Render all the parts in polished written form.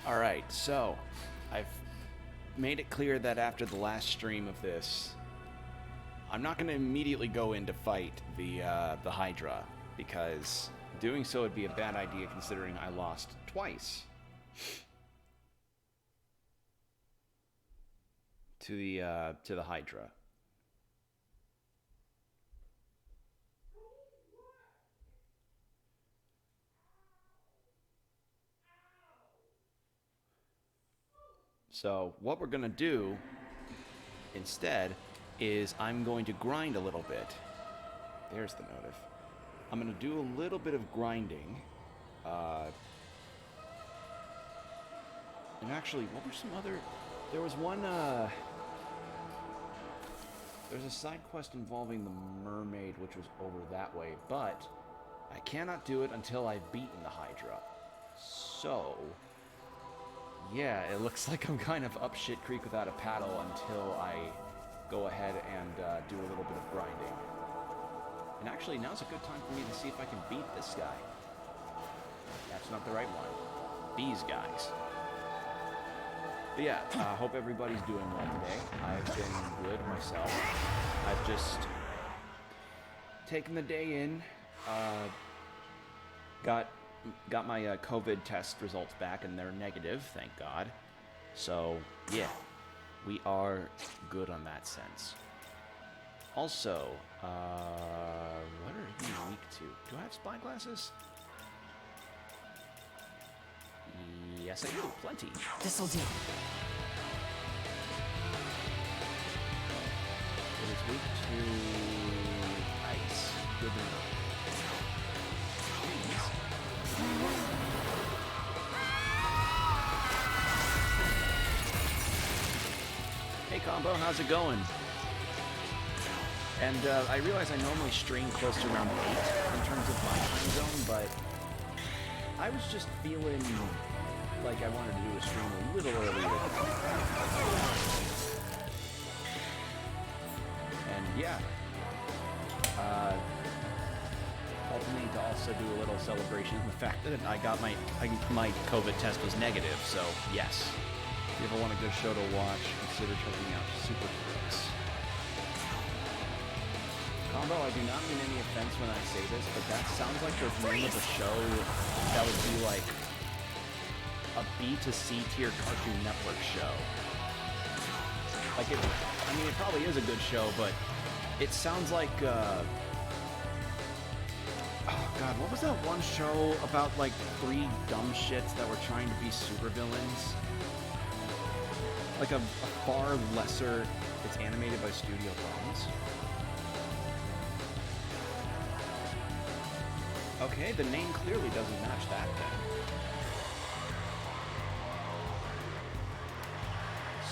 Alright, so I've made it clear that after the last stream of this, I'm not going to immediately go in to fight the Hydra, because doing so would be a bad idea considering I lost twice to the Hydra. So what we're going to do instead is I'm going to grind a little bit. There's the notif. I'm going to do a little bit of grinding. And actually, what were some other... There was one... There's a side quest involving the mermaid, which was over that way, but I cannot do it until I've beaten the Hydra. So... yeah, it looks like I'm kind of up shit creek without a paddle until I go ahead and do a little bit of grinding. And actually, now's a good time for me to see if I can beat this guy. That's not the right one. These guys. But yeah, I hope everybody's doing well today. I've been good myself. I've just taken the day in, got my COVID test results back, and they're negative, thank God. So, yeah, we are good on that sense. Also, what are you weak to? Do I have spyglasses? Yes, I do. Plenty. This'll do. It is weak to ice. Good to know. Hey Combo, how's it going? And I realize I normally stream close to around 8 in terms of my time zone, but I was just feeling like I wanted to do a stream a little earlier. And yeah, ultimately to also do a little celebration of the fact that I got my COVID test was negative, so yes. If you ever want a good show to watch, consider checking out Super Critics. Combo, I do not mean any offense when I say this, but that sounds like the name of a show that would be like a B to C tier Cartoon Network show. Like it, I mean, it probably is a good show, but it sounds like, oh god, what was that one show about like 3 dumb shits that were trying to be supervillains? Like a far lesser, it's animated by Studio Bones. Okay, the name clearly doesn't match that then.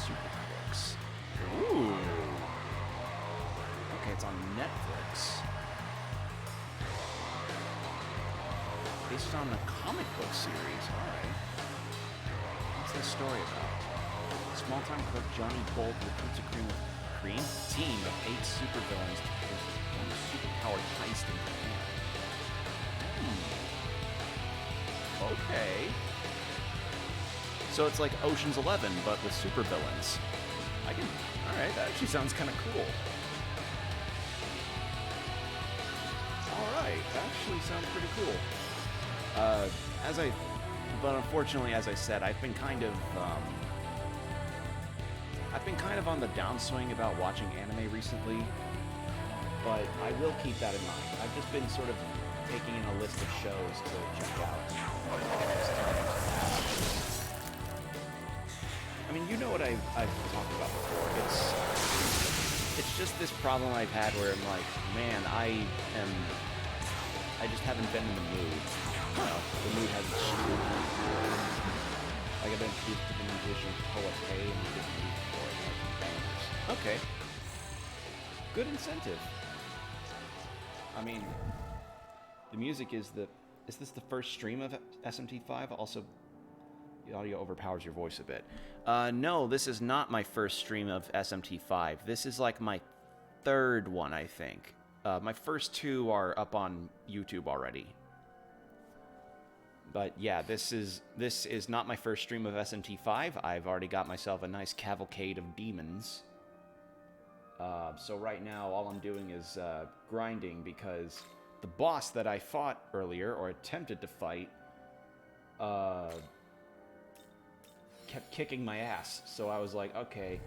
Super Critics. Ooh. Okay, it's on Netflix. Based on a comic book series, alright. What's this story about? Small-time cook Johnny Bolt recruits a team of 8 supervillains to perform a superpowered heist in Japan. Okay. So it's like Ocean's 11, but with supervillains. Alright, that actually sounds kind of cool. Alright, that actually sounds pretty cool. But unfortunately, as I said, I've been kind of on the downswing about watching anime recently, but I will keep that in mind. I've just been sort of taking in a list of shows to check out. I mean, you know what I've talked about before. It's just this problem I've had where I'm like, man, I just haven't been in the mood. You know, the mood hasn't shifted. Like I've been introduced to the musician Poet A and he did music for it, like bangers. Okay. Good incentive. I mean, the music is this the first stream of SMT5? Also, the audio overpowers your voice a bit. No, this is not my first stream of SMT5. This is like my 3rd one, I think. My first 2 are up on YouTube already. But yeah, this is not my first stream of SMT5. I've already got myself a nice cavalcade of demons. So right now, all I'm doing is grinding because the boss that I fought earlier, or attempted to fight, kept kicking my ass. So I was like, okay,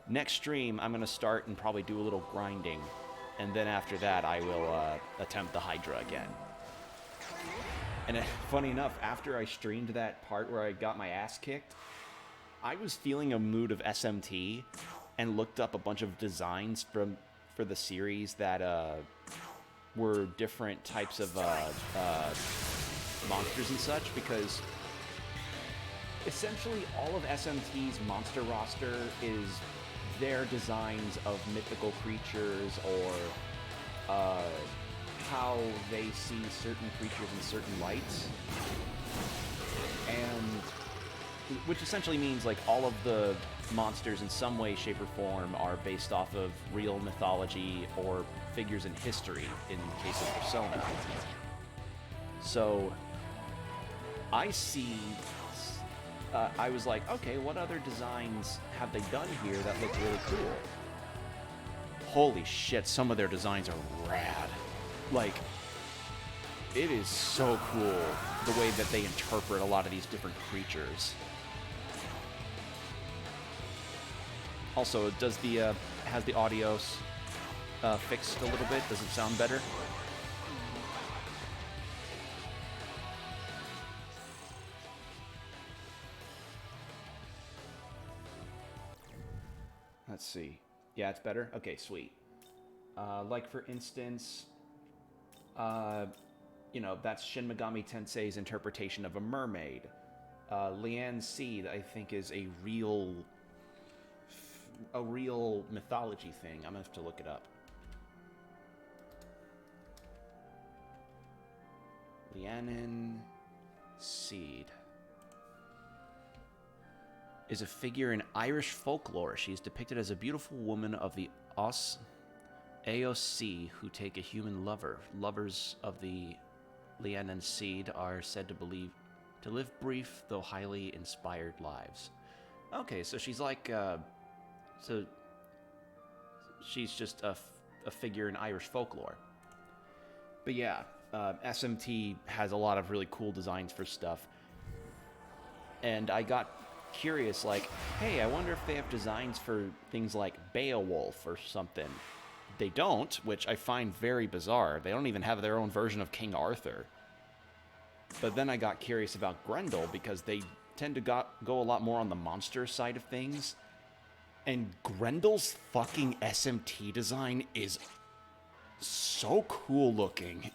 next stream I'm going to start and probably do a little grinding. And then after that, I will attempt the Hydra again. And funny enough, after I streamed that part where I got my ass kicked, I was feeling a mood of SMT and looked up a bunch of designs for the series that were different types of monsters and such, because essentially all of SMT's monster roster is their designs of mythical creatures or how they see certain creatures in certain lights, and which essentially means like all of the monsters in some way, shape, or form are based off of real mythology or figures in history in case of Persona. So I see, I was like, okay, what other designs have they done here that look really cool? Holy shit, some of their designs are rad. Like, it is so cool the way that they interpret a lot of these different creatures. Also, does the has the audio fixed a little bit? Does it sound better? Let's see. Yeah, it's better? Okay, sweet. Like, for instance, you know, that's Shin Megami Tensei's interpretation of a mermaid. Leanne's Seed, I think, is a real mythology thing. I'm gonna have to look it up. Leanne Seed is a figure in Irish folklore. She is depicted as a beautiful woman of the AOC who take a human lover. Lovers of the Leanne Seed are said to live brief though highly inspired lives. Okay, so she's like, so she's just a figure in Irish folklore. But yeah, SMT has a lot of really cool designs for stuff. And I got curious, like, hey, I wonder if they have designs for things like Beowulf or something. They don't, which I find very bizarre. They don't even have their own version of King Arthur. But then I got curious about Grendel, because they tend to go a lot more on the monster side of things. And Grendel's fucking SMT design is so cool looking.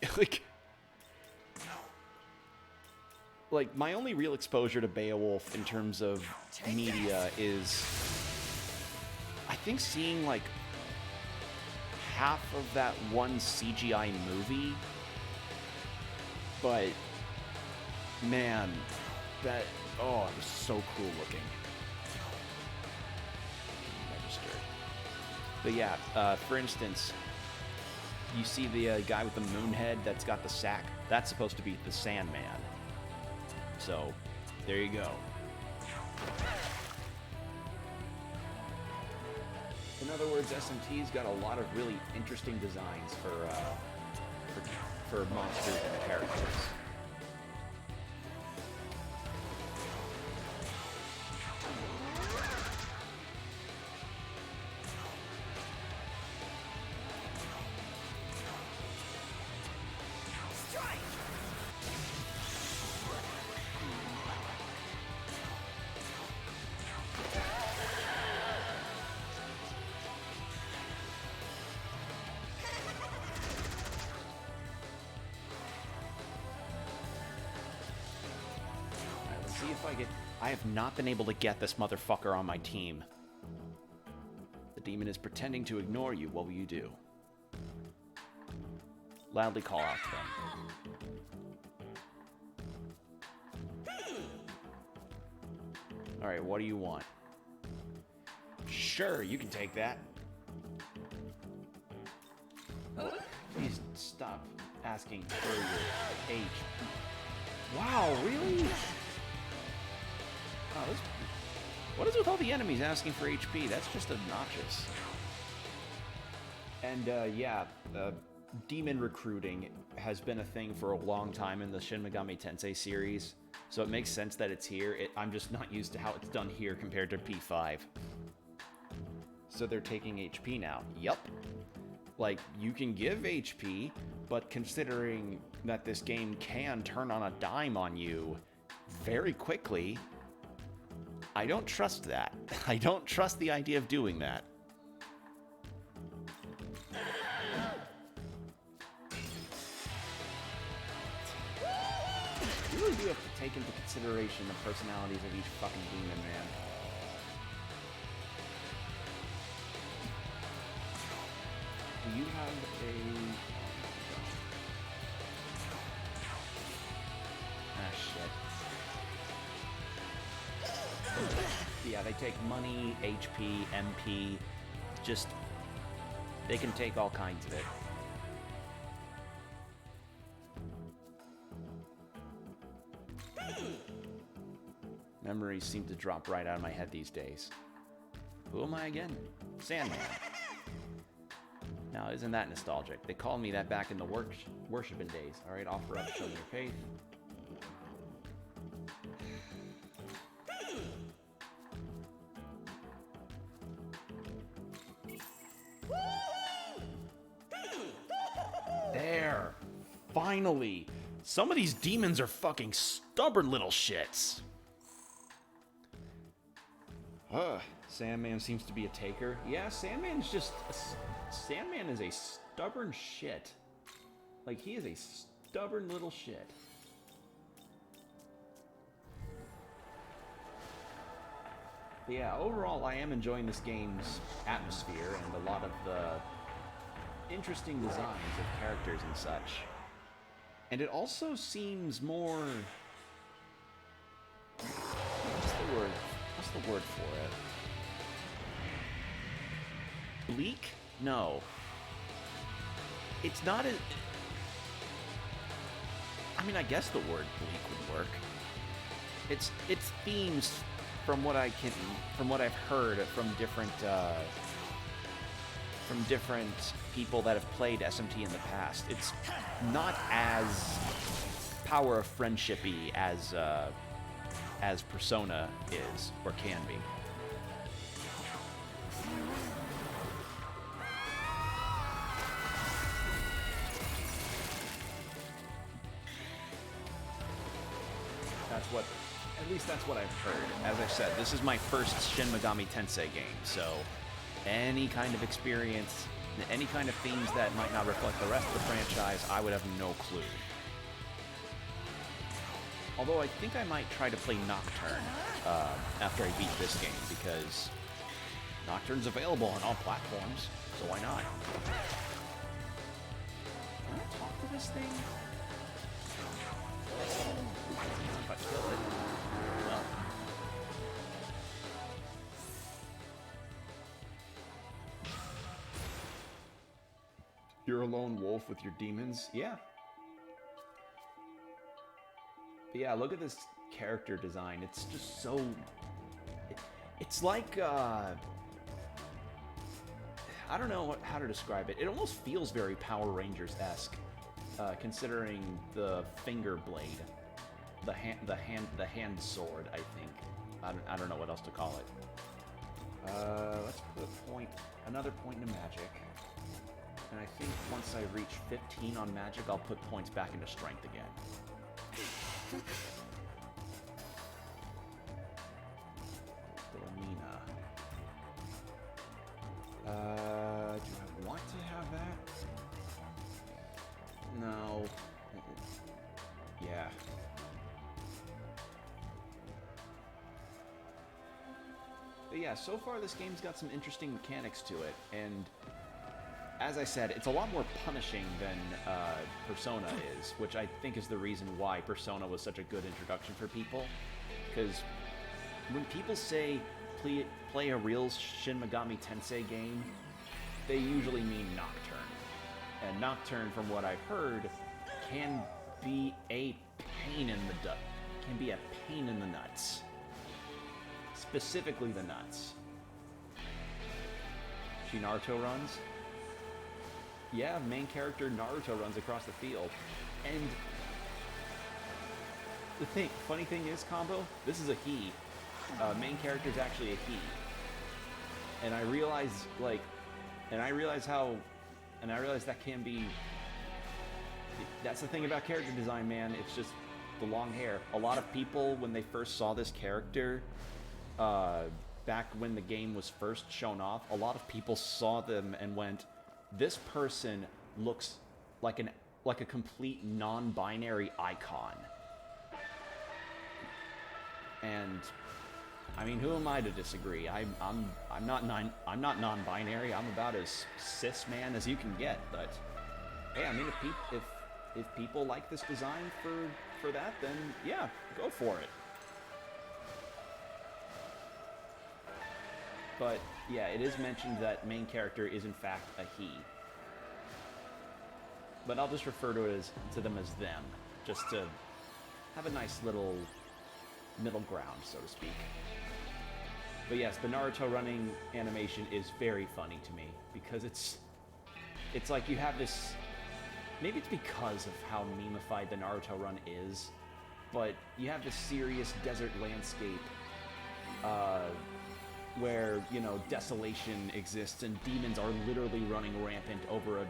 Like, my only real exposure to Beowulf in terms of media is, I think, seeing, like, half of that one CGI movie. But, man, that, oh, it was so cool looking. Registered. But yeah, for instance, you see the guy with the moon head that's got the sack? That's supposed to be the Sandman. So, there you go. In other words, SMT's got a lot of really interesting designs for monsters and characters. I have not been able to get this motherfucker on my team. The demon is pretending to ignore you. What will you do? Loudly call out to them. Alright, what do you want? Sure, you can take that. Please stop asking for your age. Wow, really? Oh, what is with all the enemies asking for HP? That's just obnoxious. And, yeah, demon recruiting has been a thing for a long time in the Shin Megami Tensei series, so it makes sense that it's here. I'm just not used to how it's done here compared to P5. So they're taking HP now. Yup. Like, you can give HP, but considering that this game can turn on a dime on you very quickly, I don't trust that. I don't trust the idea of doing that. You really do have to take into consideration the personalities of each fucking demon, man. Do you have a... Ah, shit. Yeah, they take money, HP, MP, just... They can take all kinds of it. Memories seem to drop right out of my head these days. Who am I again? Sandman. Now, isn't that nostalgic? They called me that back in the worshiping days. Alright, offer up, show me your faith. There! Finally! Some of these demons are fucking stubborn little shits! Sandman seems to be a taker. Yeah, Sandman's just... Sandman is a stubborn shit. Like, he is a stubborn little shit. But yeah, overall, I am enjoying this game's atmosphere and a lot of the interesting designs of characters and such. And it also seems more... What's the word? What's the word for it? Bleak? No. It's not as... I mean, I guess the word bleak would work. It's themes from what I've heard from different people that have played SMT in the past. It's not as power of friendship-y as Persona is, or can be. At least that's what I've heard. As I said, this is my first Shin Megami Tensei game, so any kind of experience, any kind of themes that might not reflect the rest of the franchise, I would have no clue. Although I think I might try to play Nocturne after I beat this game, because Nocturne's available on all platforms, so why not? Can I talk to this thing? If I kill it. Well. You're a lone wolf with your demons? Yeah. But yeah, look at this character design. It's just so... It's like, I don't know how to describe it. It almost feels very Power Rangers-esque, considering the finger blade. The hand sword, I think. I don't know what else to call it. Let's put another point into magic. And I think once I reach 15 on magic, I'll put points back into strength again. Philomena. Do I want to have that? No. Yeah. But yeah, so far this game's got some interesting mechanics to it, and as I said, it's a lot more punishing than Persona is, which I think is the reason why Persona was such a good introduction for people. Because when people say play a real Shin Megami Tensei game, they usually mean Nocturne. And Nocturne, from what I've heard, can be a pain in the can be a pain in the nuts. Specifically the nuts. She Naruto runs? Yeah, main character Naruto runs across the field. And the funny thing is, Combo, this is a he. Main character is actually a he. And I realize, that can be... That's the thing about character design, man. It's just the long hair. A lot of people, when they first saw this character, back when the game was first shown off, a lot of people saw them and went, this person looks like a complete non-binary icon. And I mean, who am I to disagree? I'm not non-binary. I'm about as cis man as you can get. But hey, I mean, if people like this design for that, then yeah, go for it. But yeah, it is mentioned that main character is in fact a he. But I'll just refer to them as them, just to have a nice little middle ground, so to speak. But yes, the Naruto running animation is very funny to me, because it's like you have this... Maybe it's because of how memeified the Naruto run is, but you have this serious desert landscape where, you know, desolation exists and demons are literally running rampant over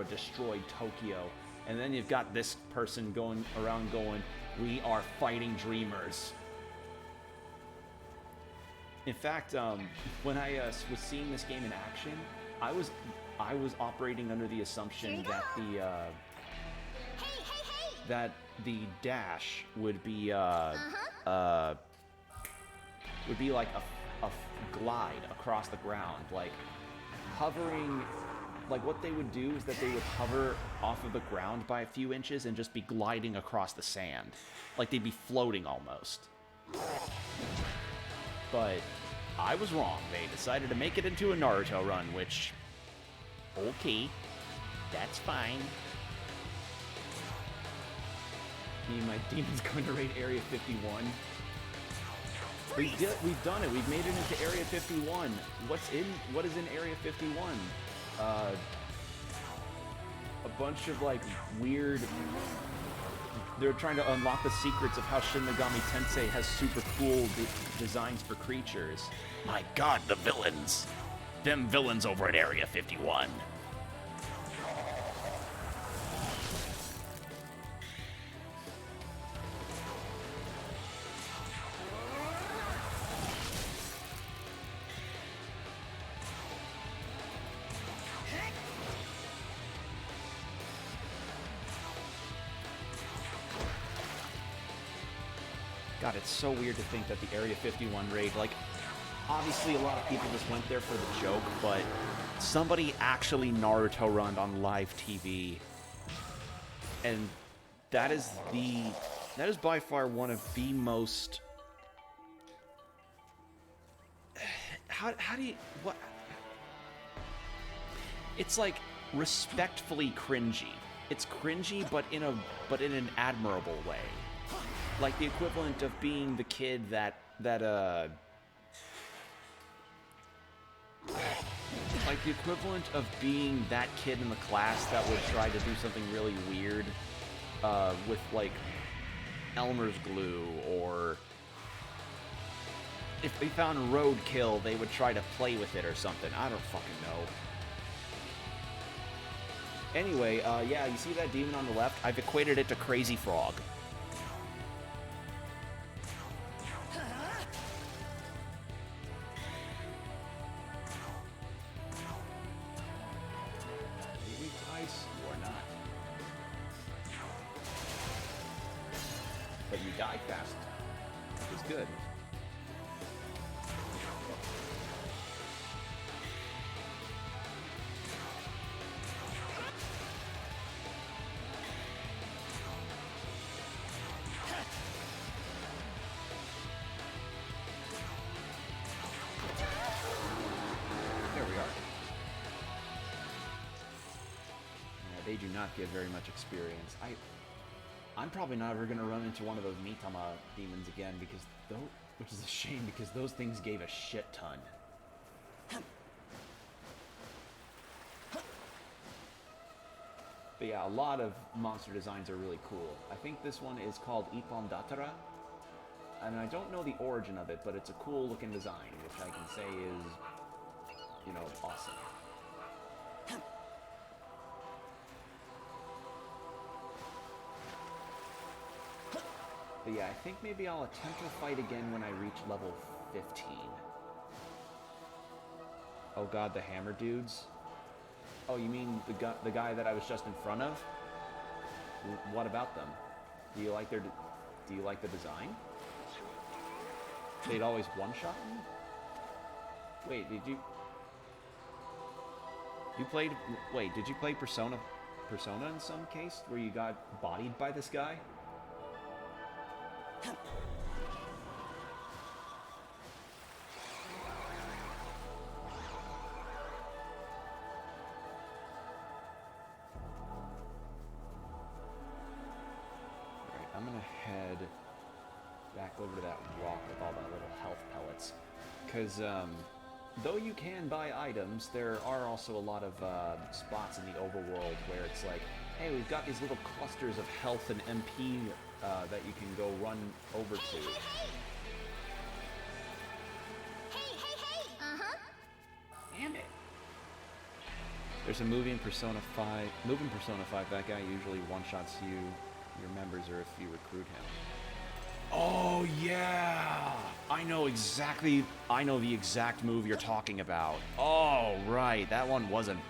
a destroyed Tokyo. And then you've got this person going around going, we are fighting dreamers. In fact, when I was seeing this game in action, I was operating under the assumption that that the dash would be like a glide across the ground, like hovering. Like, what they would do is that they would hover off of the ground by a few inches and just be gliding across the sand. Like, they'd be floating almost. But I was wrong. They decided to make it into a Naruto run, which... Okay. That's fine. Me and my demon's going to raid Area 51. We've done it. We've made it into Area 51. What is in Area 51? A bunch of, like, weird... They're trying to unlock the secrets of how Shin Megami Tensei has super cool designs for creatures. My god, the villains! Them villains over at Area 51. God, it's so weird to think that the Area 51 raid, like, obviously a lot of people just went there for the joke, but somebody actually Naruto runned on live TV. And that is by far one of the most... How do you... What? It's like respectfully cringy. It's cringy, but in an admirable way. Like the equivalent of being the kid that like the equivalent of being that kid in the class that would try to do something really weird with, like, Elmer's glue, or if they found roadkill, they would try to play with it or something. I don't fucking know. Anyway, yeah, you see that demon on the left? I've equated it to Crazy Frog. But you die fast, which is good. There we are. Yeah, they do not get very much experience. I'm probably not ever gonna run into one of those Mitama demons again because which is a shame because those things gave a shit ton. But yeah, a lot of monster designs are really cool. I think this one is called Ippon Datara. And I don't know the origin of it, but it's a cool looking design, which I can say is, you know, awesome. But yeah, I think maybe I'll attempt to fight again when I reach level 15. Oh god, the hammer dudes? Oh, you mean the guy that I was just in front of? What about them? Do you like the design? They'd always one-shot me? Wait, did you play Persona in some case where you got bodied by this guy? I'm gonna head back over to that rock with all that little health pellets. Because, though you can buy items, there are also a lot of spots in the overworld where it's like, hey, we've got these little clusters of health and MP that you can go run over to. Damn it! There's a movie in Persona 5. That guy usually one-shots your members, or if you recruit him. Oh yeah! I know the exact move you're talking about. Oh right, that one wasn't.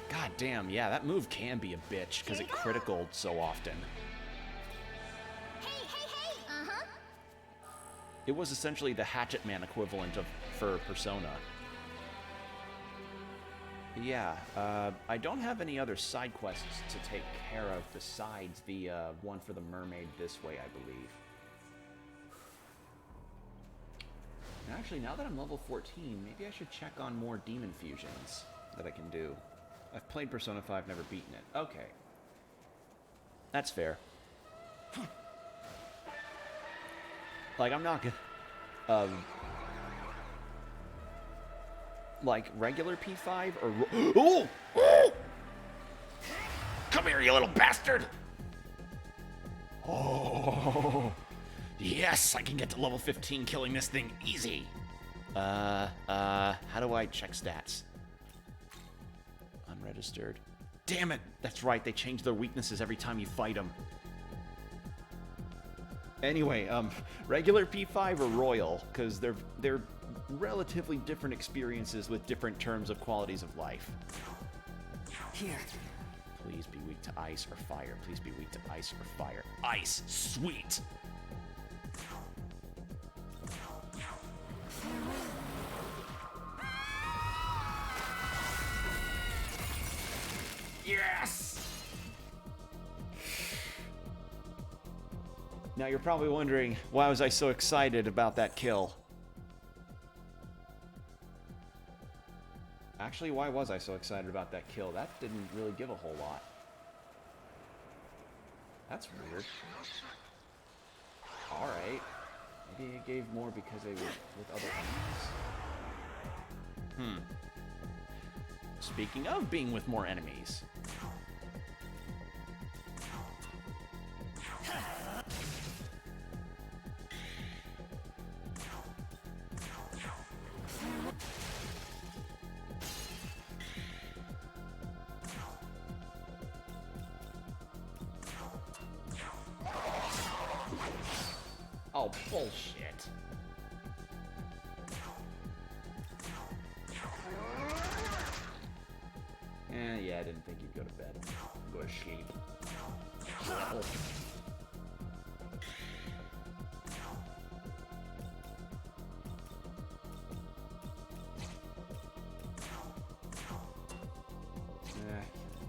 God damn, yeah, that move can be a bitch because it criticaled so often. It was essentially the Hatchet Man equivalent for Persona. Yeah, I don't have any other side quests to take care of besides the one for the mermaid this way, I believe. And actually, now that I'm level 14, maybe I should check on more demon fusions that I can do. I've played Persona 5, never beaten it. Okay. That's fair. Like, I'm not gonna... like regular P5 or oh! Oh! Come here, you little bastard! Oh, yes, I can get to level 15 killing this thing easy. How do I check stats? Unregistered. Damn it! That's right, they change their weaknesses every time you fight them. Anyway, regular P5 or Royal, because they're relatively different experiences with different terms of qualities of life. Here. Please be weak to ice or fire. Please be weak to ice or fire. Ice! Sweet! Yes! Now you're probably wondering, why was I so excited about that kill? Actually, why was I so excited about that kill? That didn't really give a whole lot. That's weird. Alright. Maybe it gave more because they were with other enemies? Speaking of being with more enemies. Oh, bullshit. Yeah, I didn't think you'd go to bed. Go to sleep. Oh.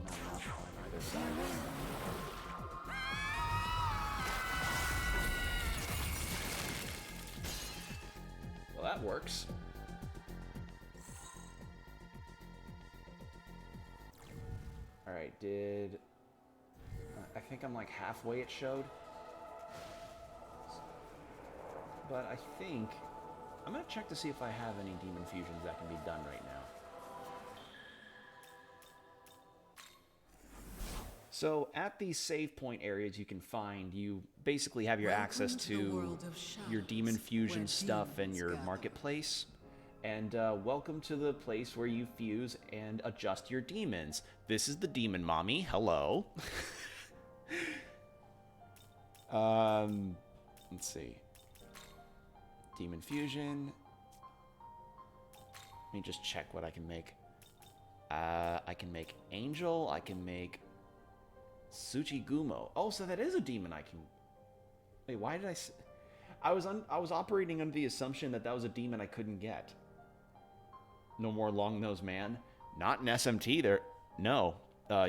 Not enough on either side. Well, that works. Alright, think I'm like halfway it showed. But I think... I'm going to check to see if I have any demon fusions that can be done right now. So at these save point areas you can find, you basically have your access to your demon fusion stuff and your marketplace. And welcome to the place where you fuse and adjust your demons. This is the demon mommy. Hello. Let's see. Demon fusion. Let me just check what I can make. I can make Angel. I can make Tsuchigumo. Oh, so that is a demon I can... Wait, why did I was operating under the assumption that that was a demon I couldn't get. No more long-nosed man. Not in SMT. There. No.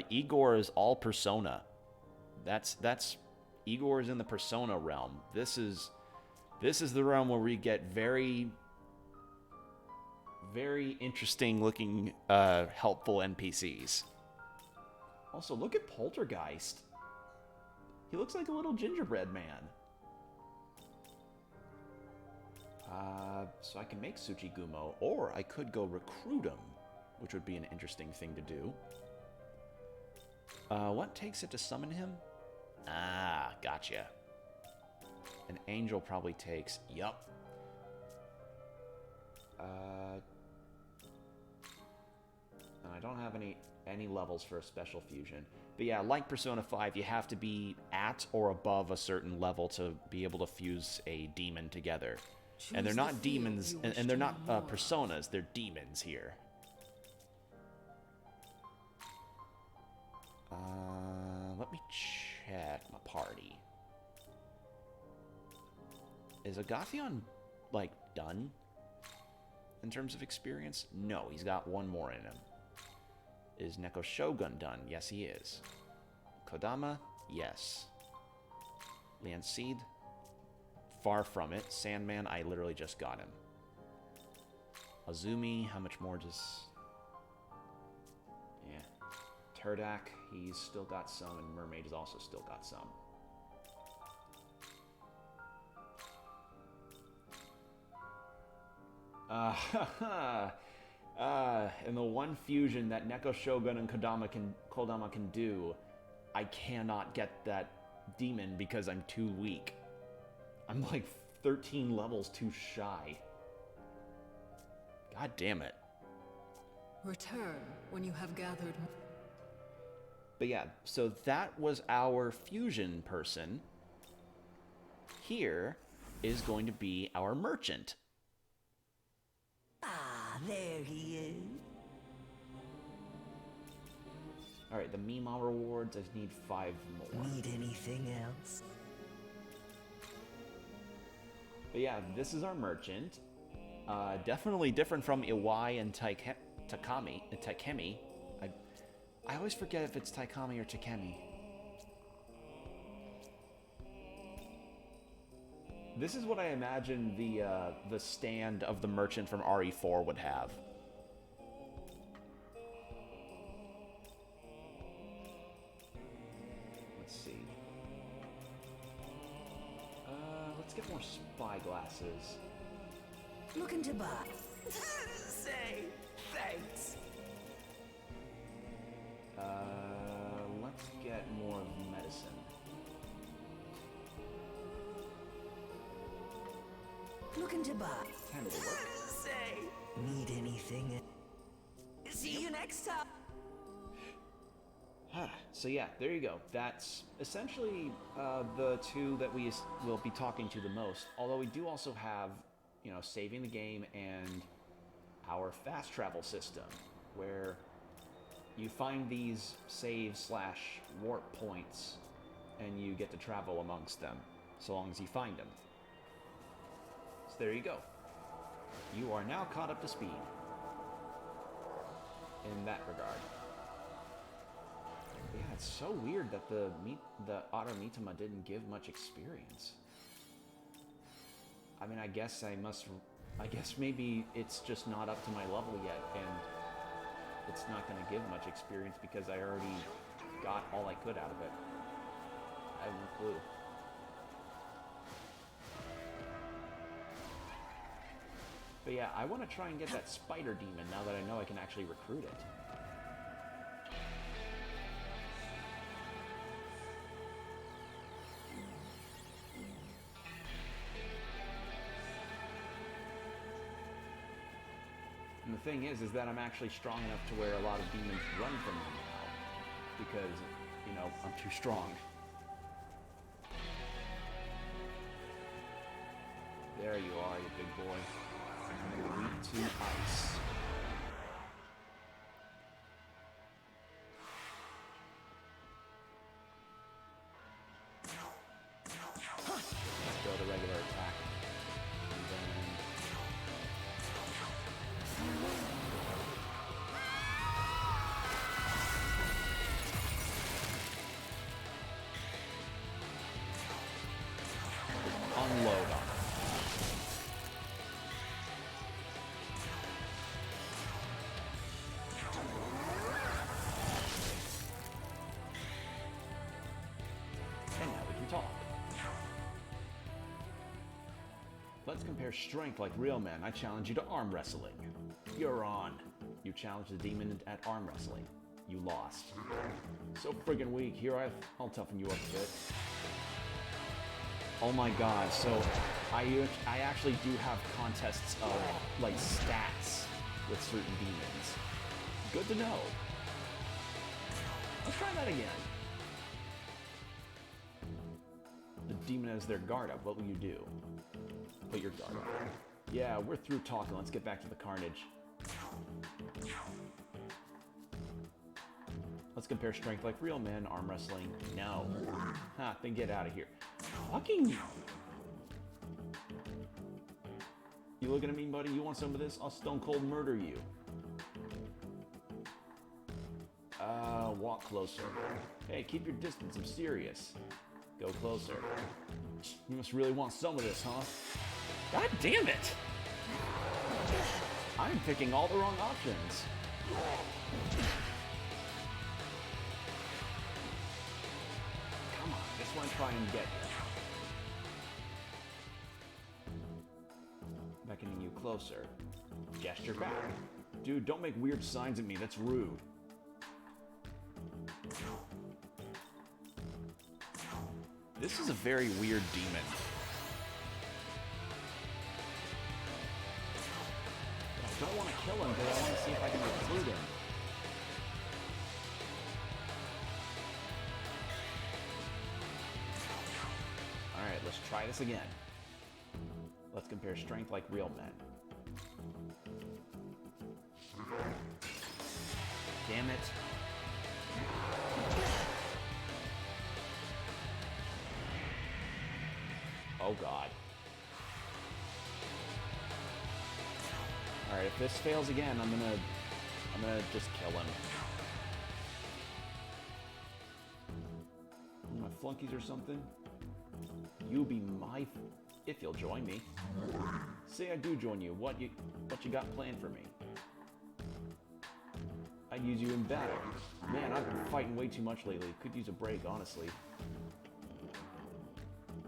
Igor is all Persona. That's Igor is in the Persona realm. This is the realm where we get very interesting looking helpful NPCs. Also, look at Poltergeist. He looks like a little gingerbread man. So I can make Tsuchigumo, or I could go recruit him, which would be an interesting thing to do. What takes it to summon him? Ah, gotcha. An Angel probably takes... Yup. And I don't have any levels for a special fusion. But yeah, like Persona 5, you have to be at or above a certain level to be able to fuse a demon together. And they're not demons, and they're not personas, they're demons here. Let me check my party. Is Agathion, like, done? In terms of experience? No, he's got one more in him. Is Neko Shogun done? Yes, he is. Kodama? Yes. Lian Seed? Far from it. Sandman, I literally just got him. Azumi, how much more does... Yeah. Turdak, he's still got some, and Mermaid has also still got some. And the one fusion that Neko Shogun and Kodama can do, I cannot get that demon because I'm too weak. I'm like 13 levels too shy. God damn it. Return when you have gathered. But yeah, so that was our fusion person. Here is going to be our merchant. Ah, there he is. Alright, the Mima rewards, I just need 5 more. Need anything else? But yeah, this is our merchant. Definitely different from Iwai and Takemi. I always forget if it's Taikami or Takemi. This is what I imagine the stand of the merchant from RE4 would have. Let's see. Let's get more spyglasses. Looking to buy. Say thanks. Let's get more of medicine. Looking to buy. 10 will work. Say. Need anything? See you next time. So yeah, there you go. That's essentially the two that we will be talking to the most. Although we do also have, you know, saving the game and our fast travel system, where you find these save/warp points and you get to travel amongst them, so long as you find them. So there you go. You are now caught up to speed in that regard. Yeah, it's so weird that the Otter Mitama didn't give much experience. I mean, I guess maybe it's just not up to my level yet, and it's not going to give much experience because I already got all I could out of it. I have no clue. But yeah, I want to try and get that spider demon now that I know I can actually recruit it. And the thing is that I'm actually strong enough to where a lot of demons run from me now. Because, you know, I'm too strong. There you are, you big boy. You're weak to ice. Let's go the regular attack. And then... unload on it. And now we can talk. Let's compare strength like real men. I challenge you to arm wrestling. You're on. You challenged the demon at arm wrestling. You lost. So friggin' weak. Here, I'll toughen you up a bit. Oh my god, so I actually do have contests of, like, stats with certain demons. Good to know. Let's try that again. The demon has their guard up. What will you do? Put your guard up. Yeah, we're through talking. Let's get back to the carnage. Let's compare strength like real men. Arm wrestling. No. Ha, then get out of here. Fucking... You looking at me, buddy? You want some of this? I'll stone cold murder you. Walk closer. Hey, keep your distance. I'm serious. Go closer. You must really want some of this, huh? God damn it! I'm picking all the wrong options. Come on, I just want to try and get you. Beckoning you closer. Gesture back. Dude, don't make weird signs at me. That's rude. This is a very weird demon. I don't want to kill him, but I want to see if I can recruit him. Alright, let's try this again. Let's compare strength like real men. Damn it. Oh god. Alright, if this fails again, I'm gonna just kill him. My flunkies or something? You be my... if you'll join me. Say I do join you. What you got planned for me? I'd use you in battle. Man, I've been fighting way too much lately. Could use a break, honestly.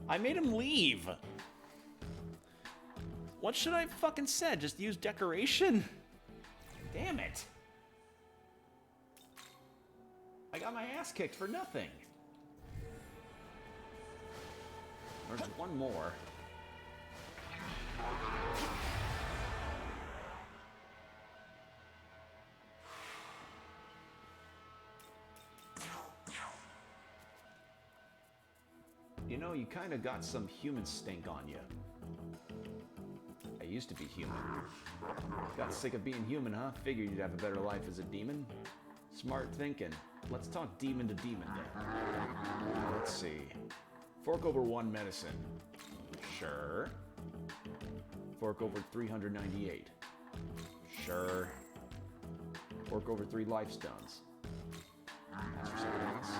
I made him leave! What should I have fucking said? Just use decoration? Damn it! I got my ass kicked for nothing. There's one more. You know, you kind of got some human stink on you. I used to be human. Got sick of being human, huh? Figured you'd have a better life as a demon. Smart thinking. Let's talk demon to demon then. Let's see. Fork over 1 medicine. Sure. Fork over 398. Sure. Fork over 3 life stones. Ask for something else.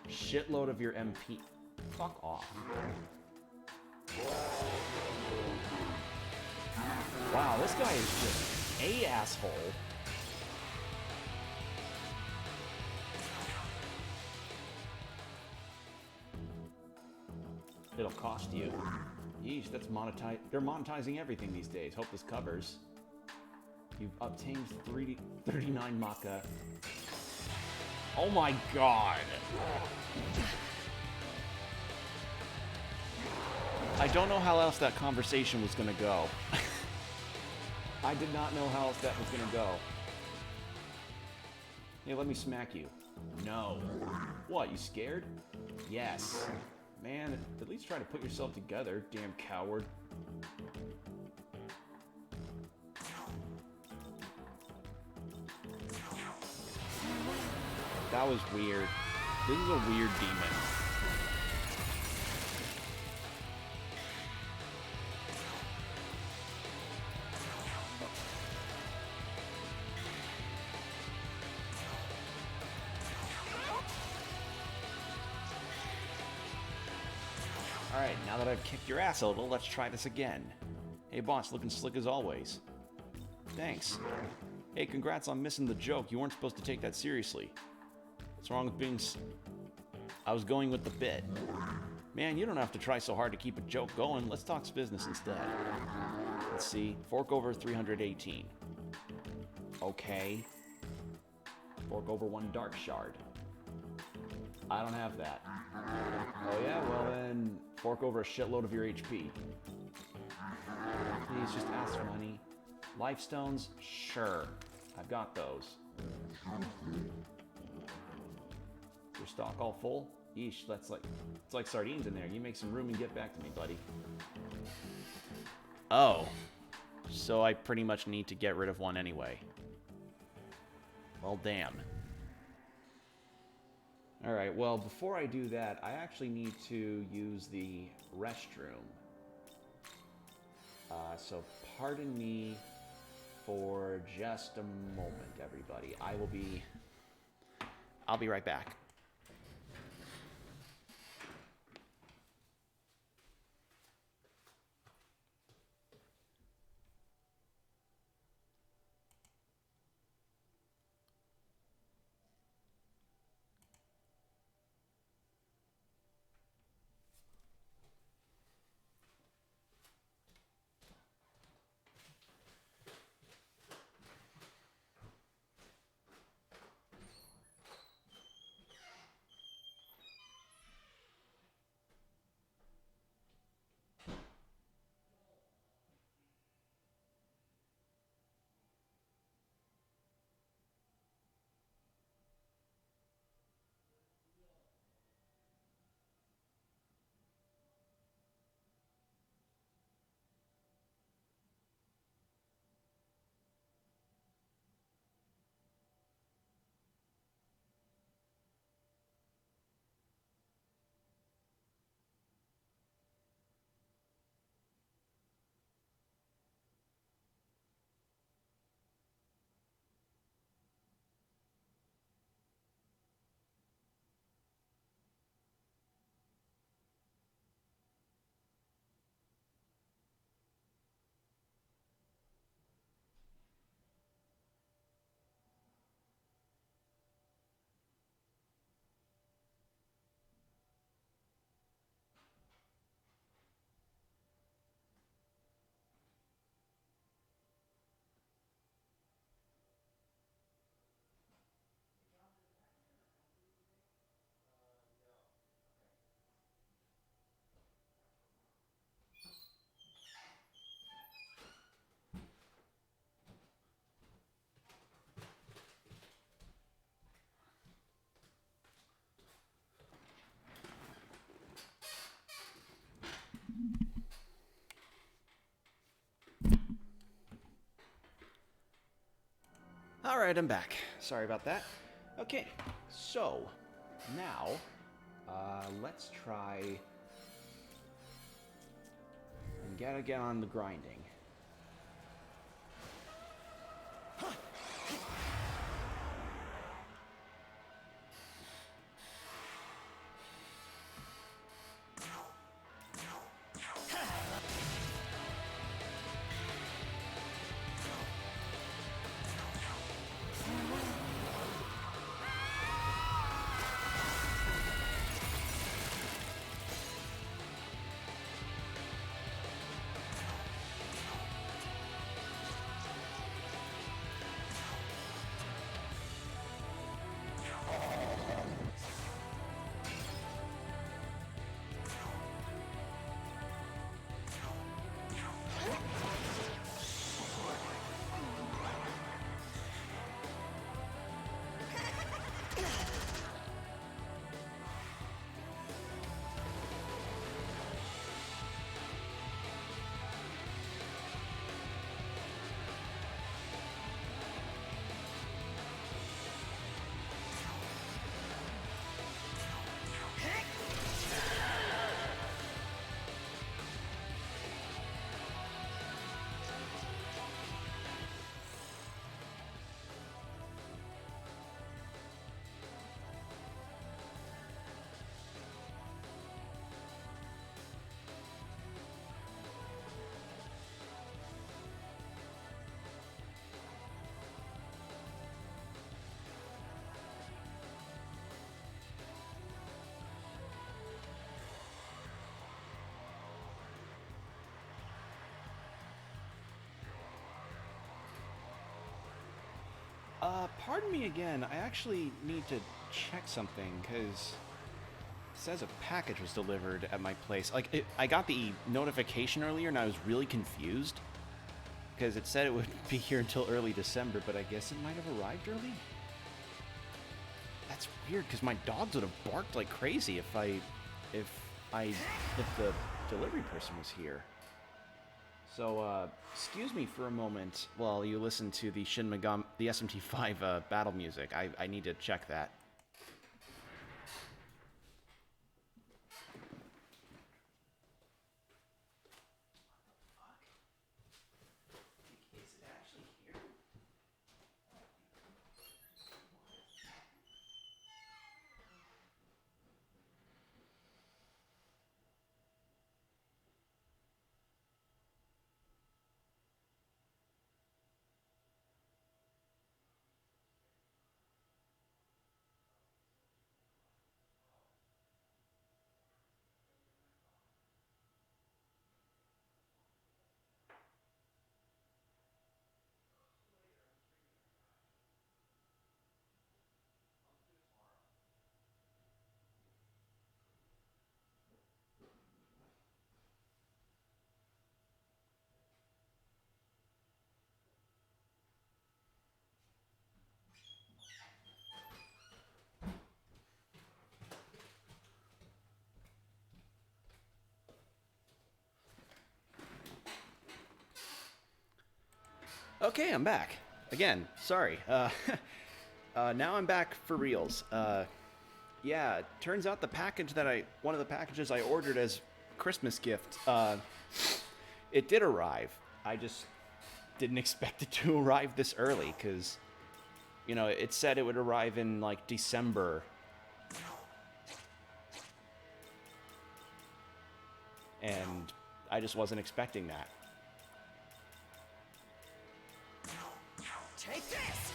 Shitload of your MP. Fuck off. Wow, this guy is just a asshole. it'll cost you. Yeesh, that's monetize. They're monetizing everything these days. Hope this covers. You've obtained 39 Maka. Oh my god! I don't know how else that conversation was gonna go. I did not know how else that was gonna go. Hey, let me smack you. No. What, you scared? Yes. Man, at least try to put yourself together, damn coward. That was weird. This is a weird demon. Alright, now that I've kicked your ass a little, let's try this again. Hey boss, looking slick as always. Thanks. Hey, congrats on missing the joke. You weren't supposed to take that seriously. What's wrong with being... I was going with the bit. Man, you don't have to try so hard to keep a joke going. Let's talk business instead. Let's see. Fork over 318. Okay. Fork over 1 dark shard. I don't have that. Oh yeah? Well then, fork over a shitload of your HP. Please, just ask for money. Life stones? Sure. I've got those. Your stock all full? Yeesh, that's like... It's like sardines in there. You make some room and get back to me, buddy. Oh. So I pretty much need to get rid of one anyway. Well, damn. Alright, well, before I do that, I actually need to use the restroom. So pardon me for just a moment, everybody. I'll be right back. Alright, I'm back. Sorry about that. Okay, so now let's try and gotta get on the grinding. Pardon me again. I actually need to check something, because it says a package was delivered at my place. Like, I got the notification earlier, and I was really confused, because it said it would be here until early December, but I guess it might have arrived early? That's weird, because my dogs would have barked like crazy if the delivery person was here. So, excuse me for a moment while you listen to the the SMT5 battle music. I need to check that. Okay, I'm back. Again, sorry. Now I'm back for reals. Yeah, it turns out one of the packages I ordered as Christmas gift, it did arrive. I just didn't expect it to arrive this early, because, you know, it said it would arrive in, like, December. And I just wasn't expecting that. Take this!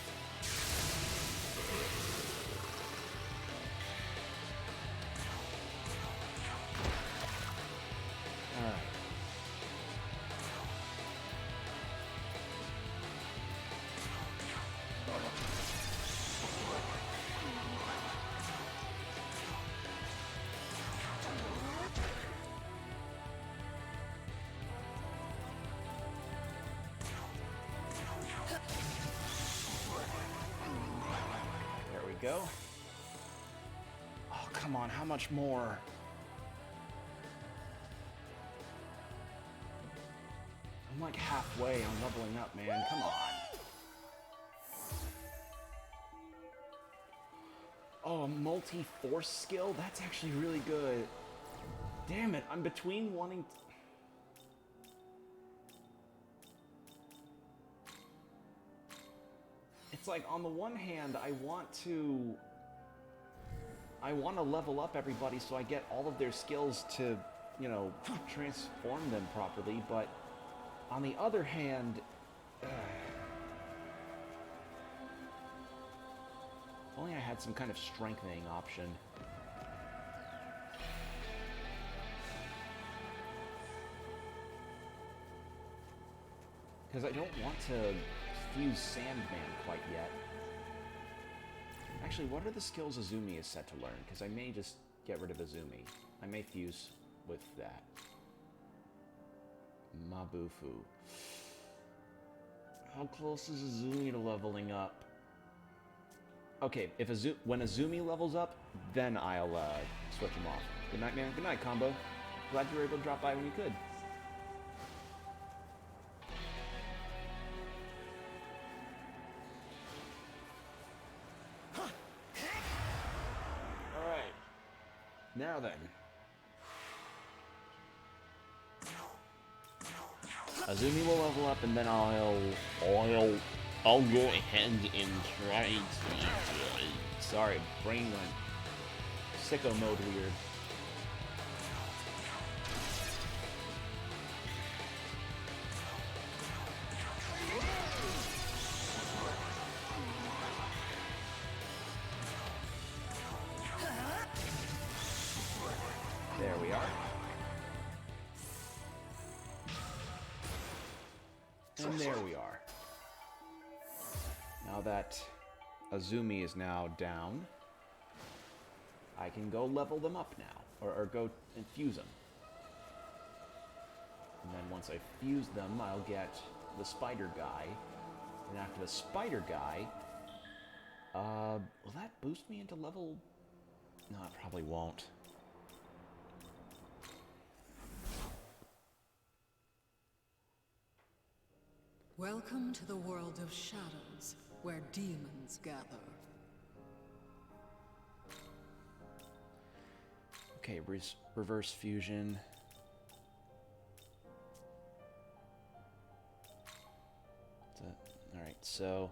Alright. There we go. Oh, come on, how much more? I'm like halfway on leveling up, man. Come on. Oh, a multi-force skill? That's actually really good. Damn it, I'm between wanting to... It's like, on the one hand, I want to level up everybody so I get all of their skills to, you know, transform them properly, but on the other hand, if only I had some kind of strengthening option. Because I don't want to fuse Sandman quite yet. Actually, what are the skills Azumi is set to learn? Because I may just get rid of Azumi. I may fuse with that. Mabufu. How close is Azumi to leveling up? Okay, if when Azumi levels up, then I'll switch him off. Good night, man. Good night, Combo. Glad you were able to drop by when you could. Alright. Now then. Azumi will level up, and then I'll go ahead and try to... Sorry, brain went sicko mode weird. There we are. And there we are. Now that Azumi is now down, I can go level them up now, or go and fuse them. And then once I fuse them, I'll get the spider guy. And after the spider guy, will that boost me into level? No, it probably won't. Welcome to the world of shadows, where demons gather. Okay, reverse fusion. Alright, so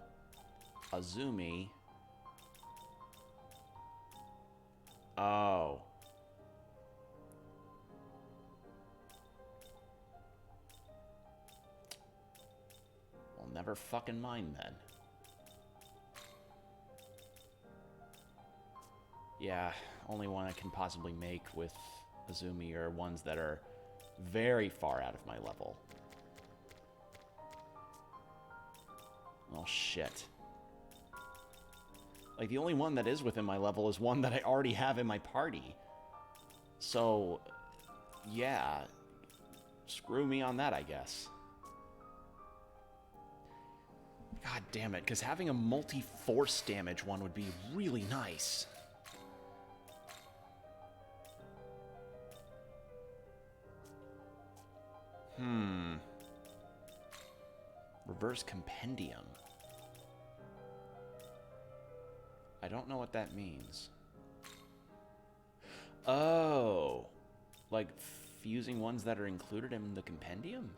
Azumi. Oh. Well, never fucking mind then. Yeah, only one I can possibly make with Azumi are ones that are very far out of my level. Oh, shit. Like, the only one that is within my level is one that I already have in my party. So, yeah. Screw me on that, I guess. God damn it, because having a multi-force damage one would be really nice. Reverse compendium. I don't know what that means. Oh. Like fusing ones that are included in the compendium?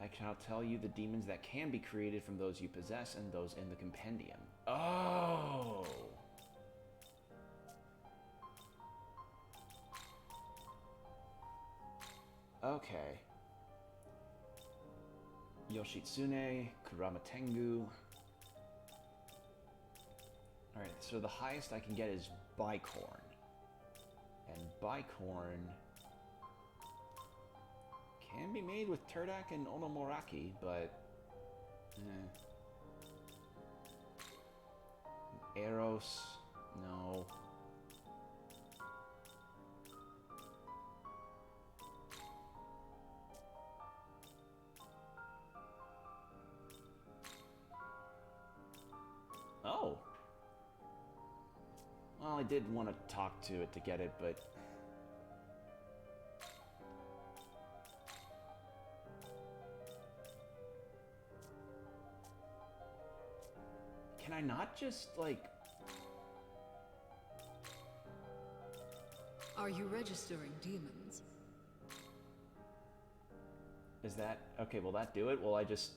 I cannot tell you the demons that can be created from those you possess and those in the compendium. Oh. Okay. Yoshitsune, Kurama Tengu. Alright, so the highest I can get is Bicorn. And Bicorn can be made with Turdak and Onomoraki, but... Eros, no. Oh. Well, I did want to talk to it to get it, but... Can I not just, like... Are you registering demons? Is that... Okay, will that do it? Will I just...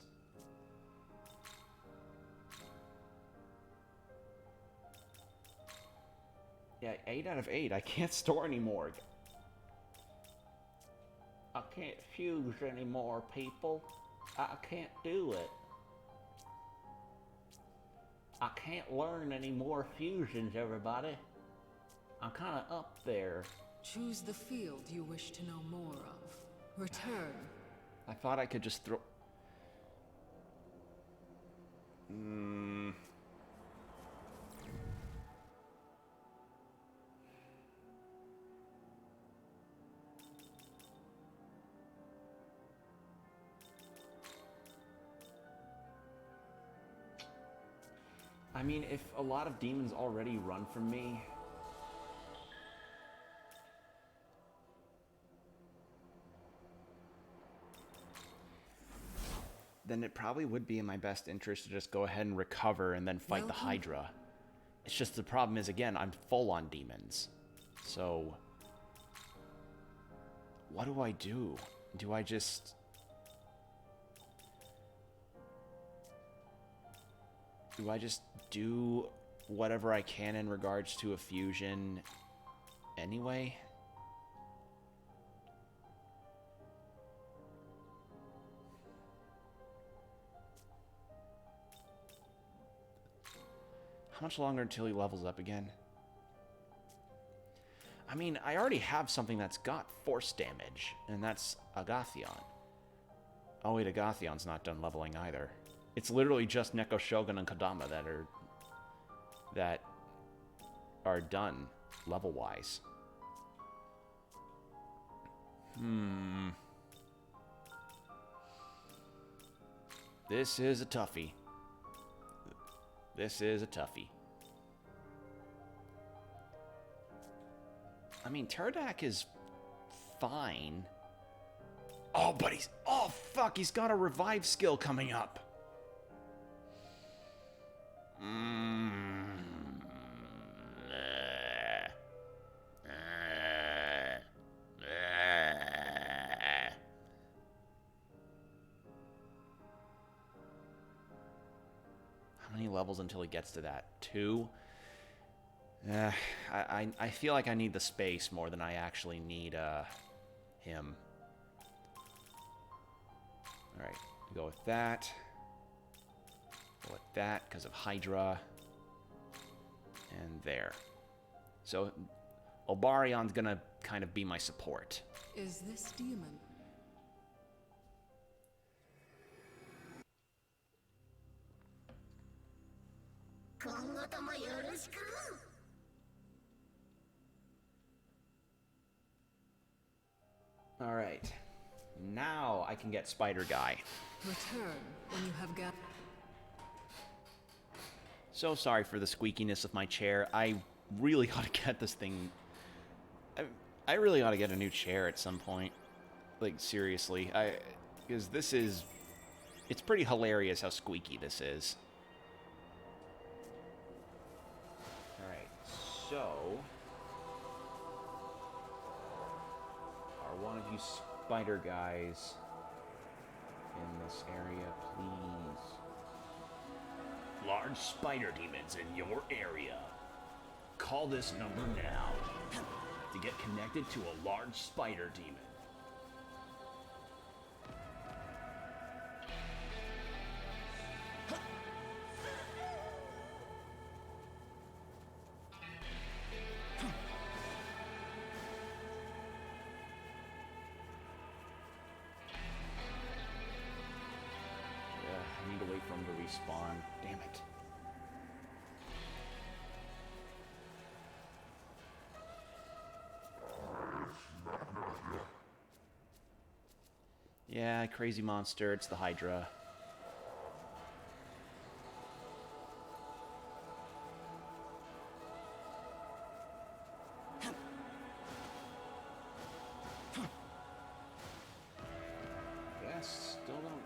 Yeah, 8 out of 8. I can't store anymore. I can't fuse anymore, people. I can't do it. I can't learn any more fusions, everybody. I'm kind of up there. Choose the field you wish to know more of. Return. I thought I could just throw... I mean, if a lot of demons already run from me... then it probably would be in my best interest to just go ahead and recover and then fight the Hydra. It's just the problem is, again, I'm full on demons. So... what do I do? Do I just... do I just do whatever I can in regards to a fusion anyway? How much longer until he levels up again? I mean, I already have something that's got force damage, and that's Agathion. Oh wait, Agathion's not done leveling either. It's literally just Neko Shogun and Kodama that are done level-wise. This is a toughie. This is a toughie. I mean, Turdak is fine. Oh, but he's... Oh, fuck, he's got a revive skill coming up. How many levels until he gets to that? 2? I feel like I need the space more than I actually need him. Alright, go with that. Go with that because of Hydra. And there. So Obarion's gonna kind of be my support. Is this demon? Alright. Now I can get Spider Guy. Return when you have got. So sorry for the squeakiness of my chair. I really ought to get this thing... I really ought to get a new chair at some point. Like, seriously. Because this is... It's pretty hilarious how squeaky this is. Alright, so... Are one of you spider guys in this area, please? Large spider demons in your area. Call this number now to get connected to a large spider demon. I need to wait for him to respawn. Damn it. Yeah, crazy monster. It's the Hydra. Yes, still don't...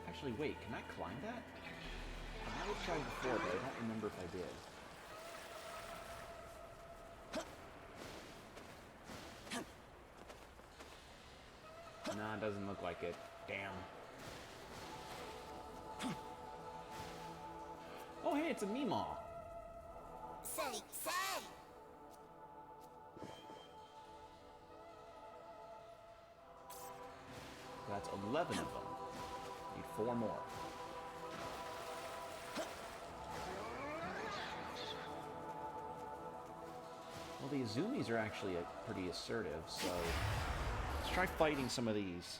Actually, wait, can I climb that? I might have tried before, but I don't remember if I did. Nah, it doesn't look like it. Damn. Oh, hey, it's a Meemaw. Say. That's 11 of them. Need 4 more. Well, the Izumis are actually pretty assertive, so let's try fighting some of these.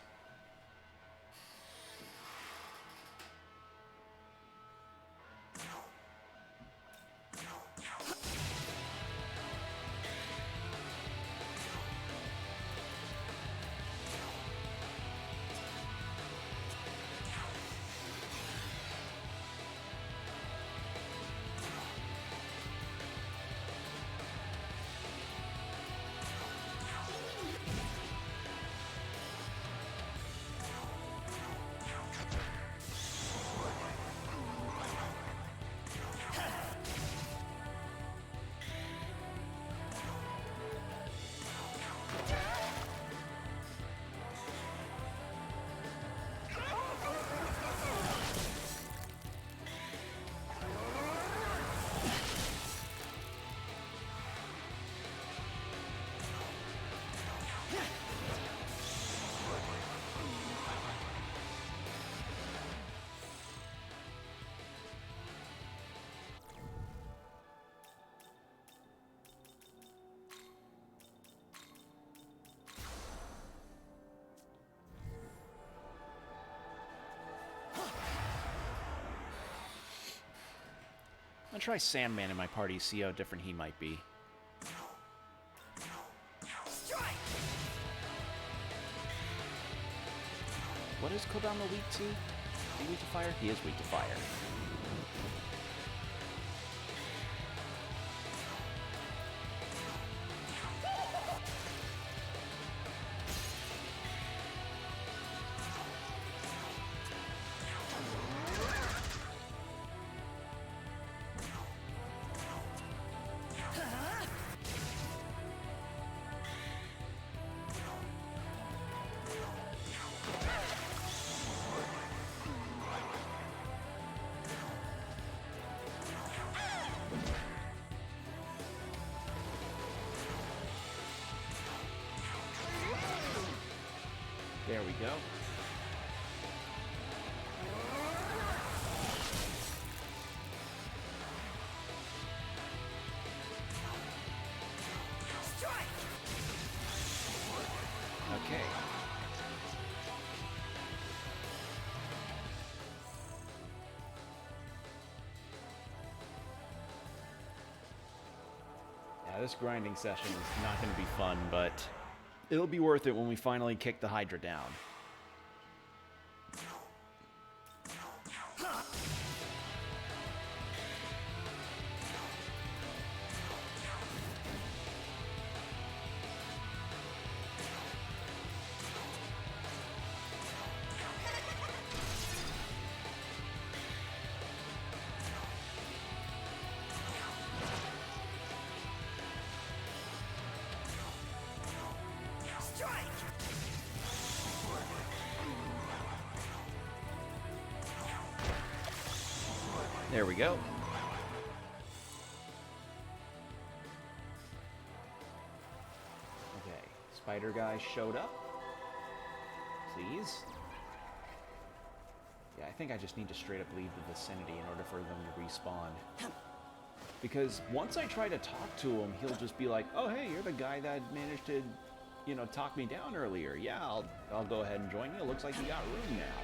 to try Sandman in my party, see how different he might be. Strike! What is Kodama weak to? Is he weak to fire? He is weak to fire. There we go. Strike! Okay. Yeah, this grinding session is not going to be fun, but it'll be worth it when we finally kick the Hydra down. Strike! There we go. Okay, spider guy showed up. Please. Yeah, I think I just need to straight up leave the vicinity in order for them to respawn. Because once I try to talk to him, he'll just be like, "Oh, hey, you're the guy that managed to, you know, talk me down earlier. Yeah, I'll go ahead and join you. Looks like you got room now."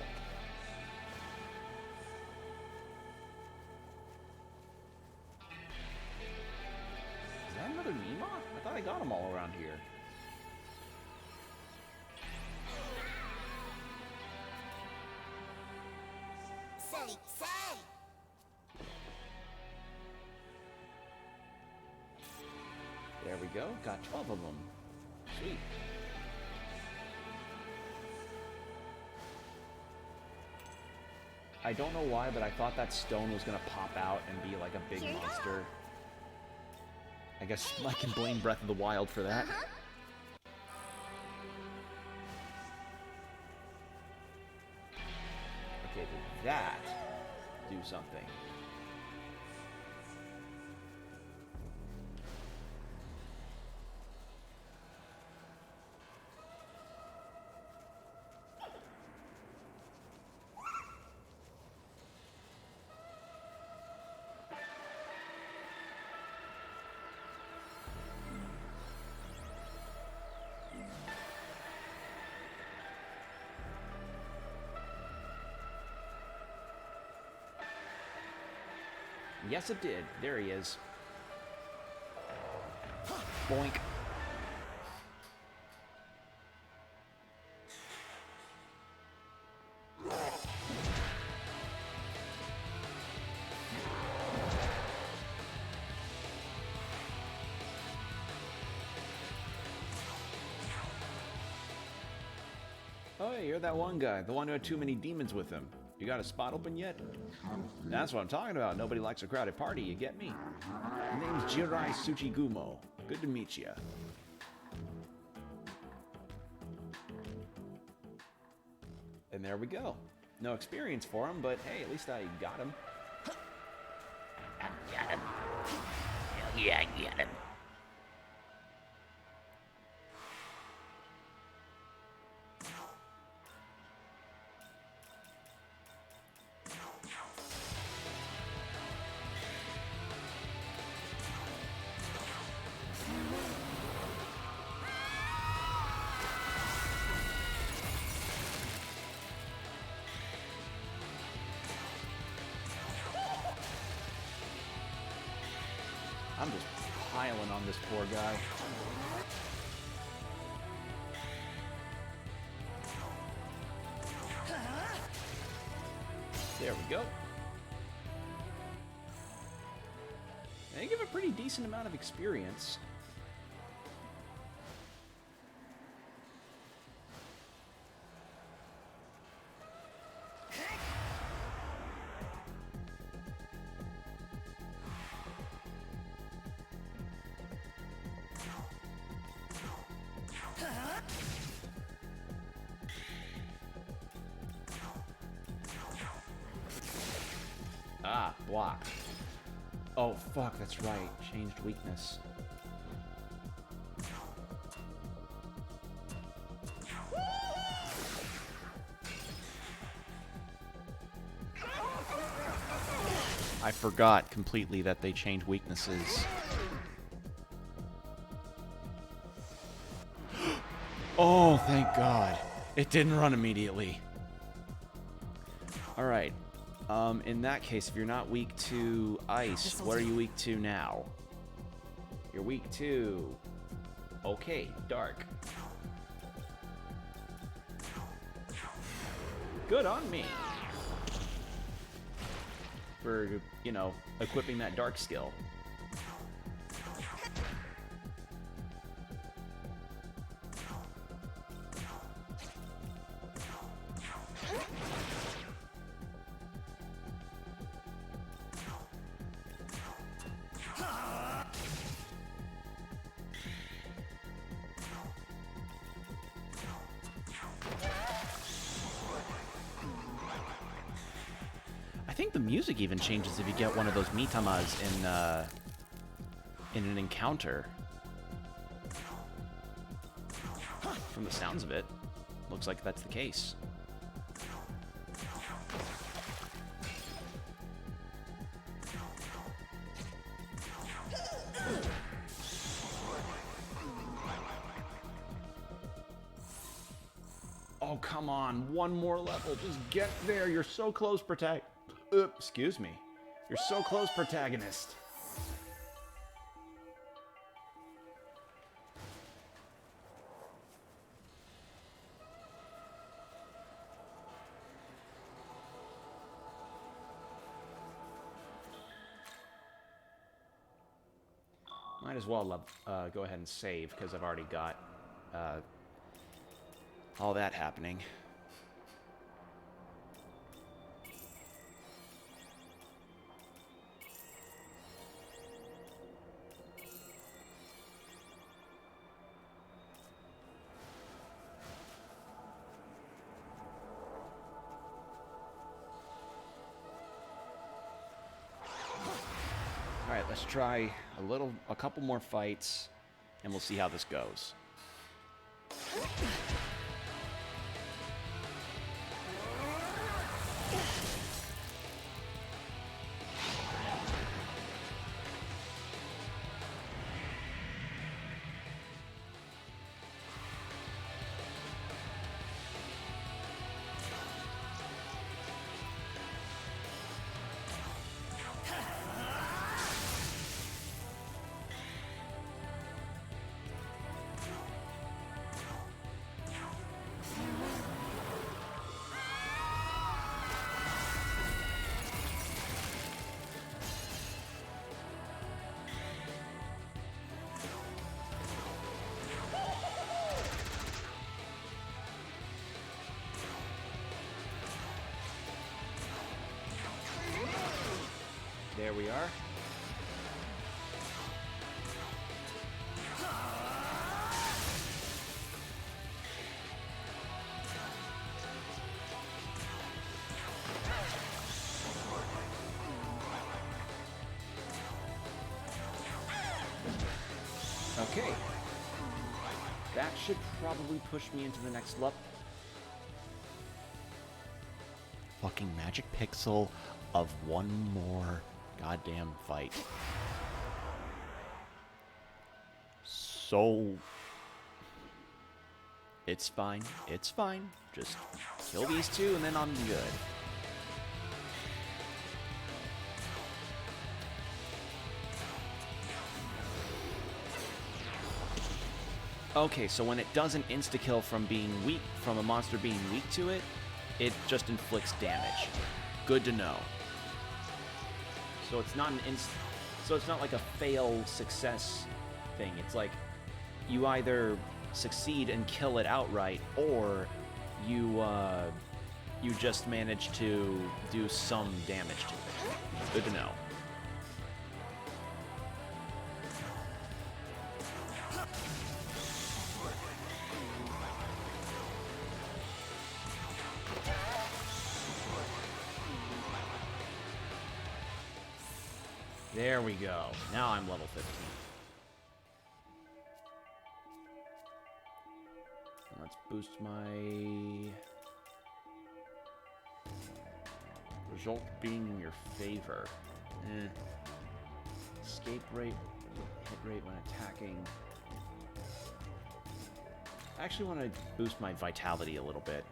Is that another Mima? I thought I got them all around here. Say! There we go. Got 12 of them. Sweet. I don't know why, but I thought that stone was going to pop out and be like a big monster. I guess I can blame Breath of the Wild for that. Okay, did that do something? Yes, it did. There he is. Boink. Oh, hey, you're that one guy, the one who had too many demons with him. You got a spot open yet? That's what I'm talking about. Nobody likes a crowded party, you get me? My name's Jirai Tsuchigumo. Good to meet ya. And there we go. No experience for him, but hey, at least I got him. I got him. Hell yeah, I got him. piling on this poor guy. There we go. They give a pretty decent amount of experience. Ah, blocked. Oh, fuck, that's right. Changed weakness. I forgot completely that they change weaknesses. Oh, thank God. It didn't run immediately. Alright. In that case, if you're not weak to ice, what are you weak to now? You're weak to... Okay, dark. Good on me. For, you know, equipping that dark skill. I think the music even changes if you get one of those mitamas in an encounter. From the sounds of it, looks like that's the case. Oh, come on. One more level. Just get there. You're so close, excuse me. You're so close, protagonist. Might as well go ahead and save, because I've already got all that happening. All right, let's try a couple more fights, and we'll see how this goes. There we are. Okay. That should probably push me into the next level. Fucking magic pixel of one more goddamn fight. So... It's fine. It's fine. Just kill these two and then I'm good. Okay, so when it doesn't insta-kill from being weak, from a monster being weak to it, it just inflicts damage. Good to know. So it's not so it's not like a fail success thing. It's like you either succeed and kill it outright, or you you just manage to do some damage to it. Good to know. There we go. Now I'm level 15. Let's boost my result being in your favor. Escape rate, hit rate when attacking. I actually want to boost my vitality a little bit.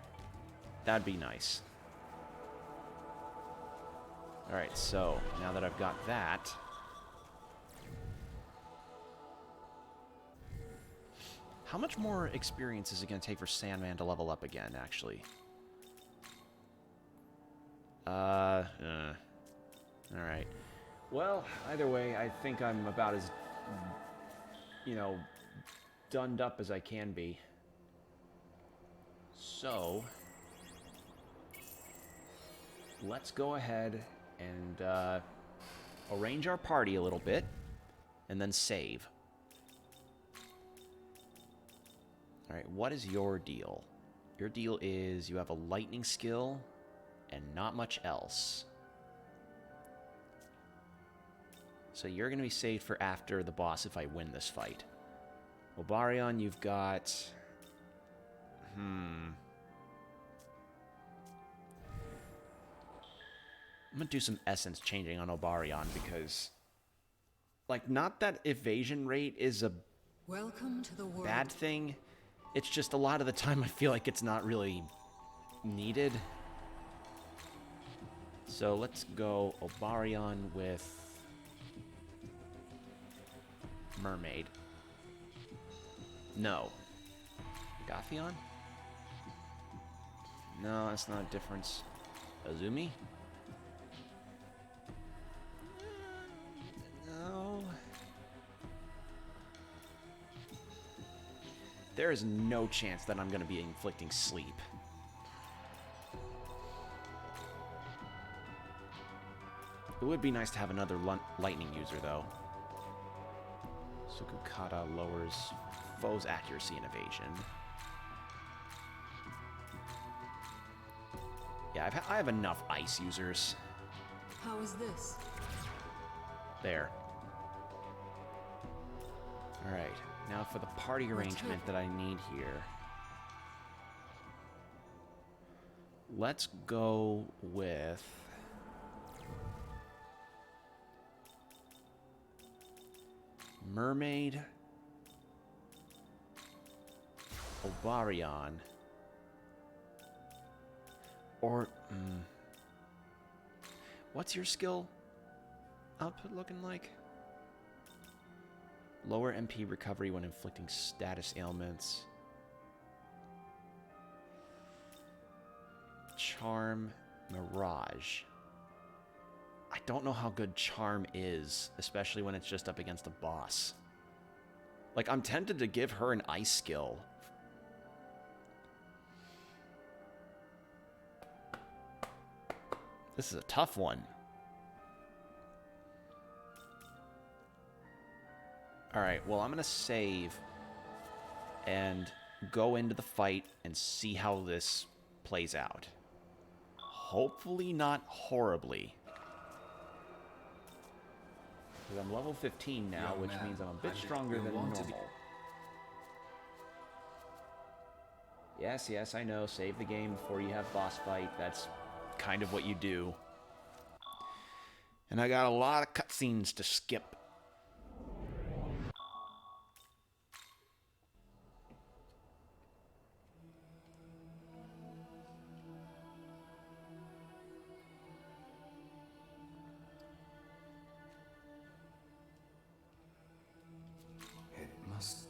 That'd be nice. Alright, so now that I've got that, how much more experience is it going to take for Sandman to level up again, actually? Alright. Well, either way, I think I'm about as, you know, done up as I can be. So, let's go ahead and arrange our party a little bit, and then save. Alright, what is your deal? Your deal is you have a lightning skill and not much else. So you're going to be saved for after the boss if I win this fight. Obarion, you've got... I'm going to do some essence changing on Obarion because... like, not that evasion rate is a Welcome to the world. bad thing. It's just a lot of the time I feel like it's not really needed. So let's go Obarion with Mermaid. No. Gothion? No, that's not a difference. Azumi? No. There is no chance that I'm going to be inflicting sleep. It would be nice to have another lightning user, though. Sukukata lowers foes' accuracy and evasion. Yeah, I have enough ice users. How is this? There. Alright, now for the party arrangement that I need here. Let's go with... Mermaid, Obarion, or what's your skill output looking like? Lower MP recovery when inflicting status ailments. Charm, Mirage. I don't know how good Charm is, especially when it's just up against a boss. Like, I'm tempted to give her an ice skill. This is a tough one. Alright, well, I'm going to save and go into the fight and see how this plays out. Hopefully not horribly. Because I'm level 15 now, which means I'm a bit stronger than normal. Yes, yes, I know. Save the game before you have boss fight. That's kind of what you do. And I got a lot of cutscenes to skip. It must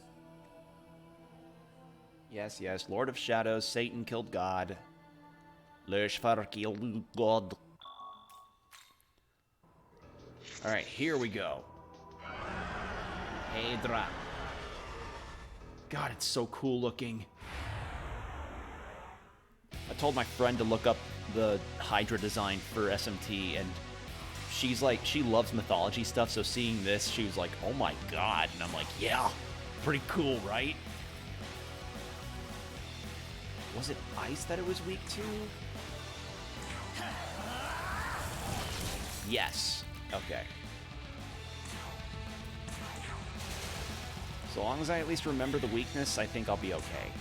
Yes, yes. Lord of Shadows. Satan killed God. Lucifer killed God. Alright, here we go. Hydra. God, it's so cool looking. I told my friend to look up the Hydra design for SMT, and she's like, she loves mythology stuff, so seeing this, she was like, oh my god. And I'm like, yeah, pretty cool, right? Was it ice that it was weak to? Yes. Okay. So long as I at least remember the weakness, I think I'll be okay.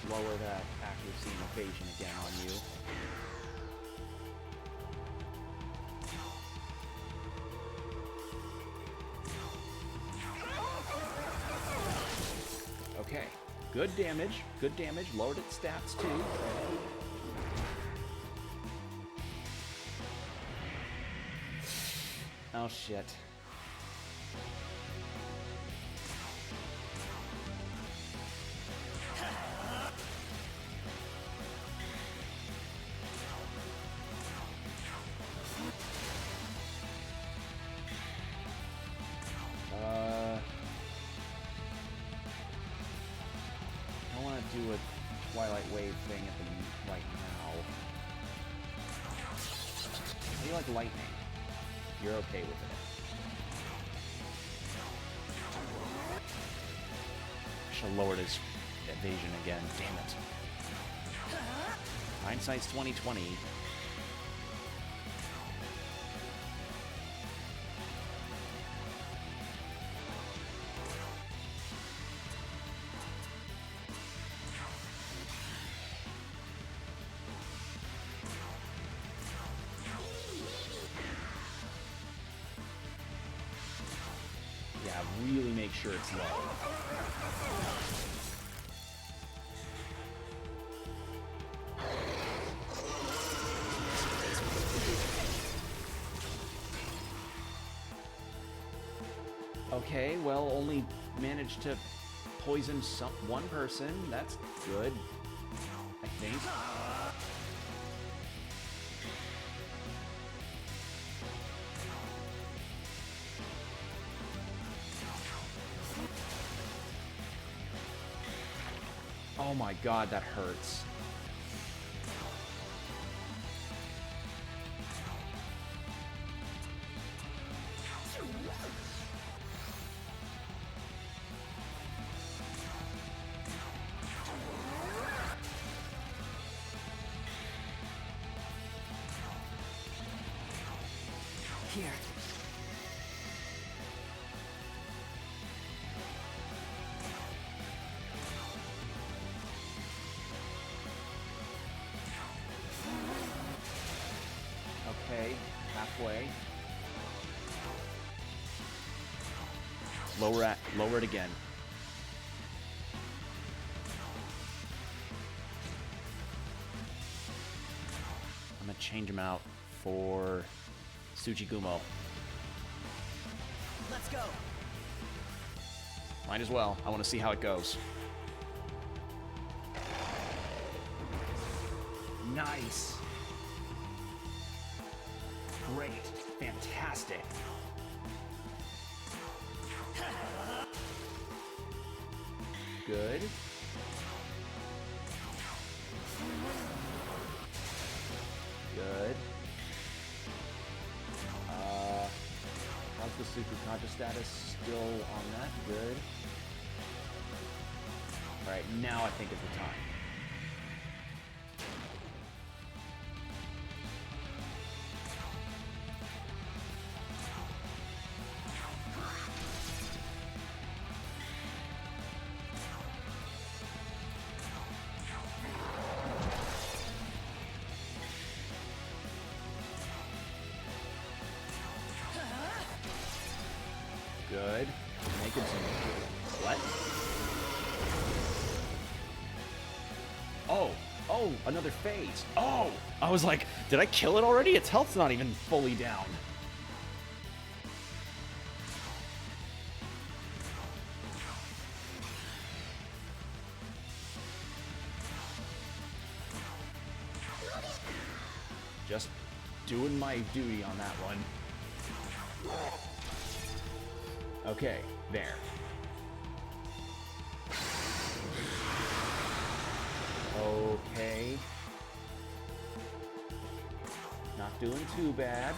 Lower that accuracy and evasion again on you. Okay. Good damage. Good damage. Lowered its stats too. Oh shit. I want to do a Twilight Wave thing at the right now. How do you like lightning? You're okay with it. I should have lowered his evasion again. Damn it. Hindsight's 20/20. Yeah, really make sure it's low. Okay, well, only managed to poison one person. That's good, I think. Oh my god, that hurts. Here. Okay, halfway. Lower it again. I'm gonna change him out for Tsujigumo. Let's go. Might as well. I want to see how it goes. Nice. Great. Fantastic. Good. Good. How's the super conscious status still on that? Good. Alright, now I think is the time. Good. Making some... What? Oh! Oh! Another phase! Oh! I was like, did I kill it already? Its health's not even fully down. Just doing my duty on that one. Okay, there. Okay. Not doing too bad.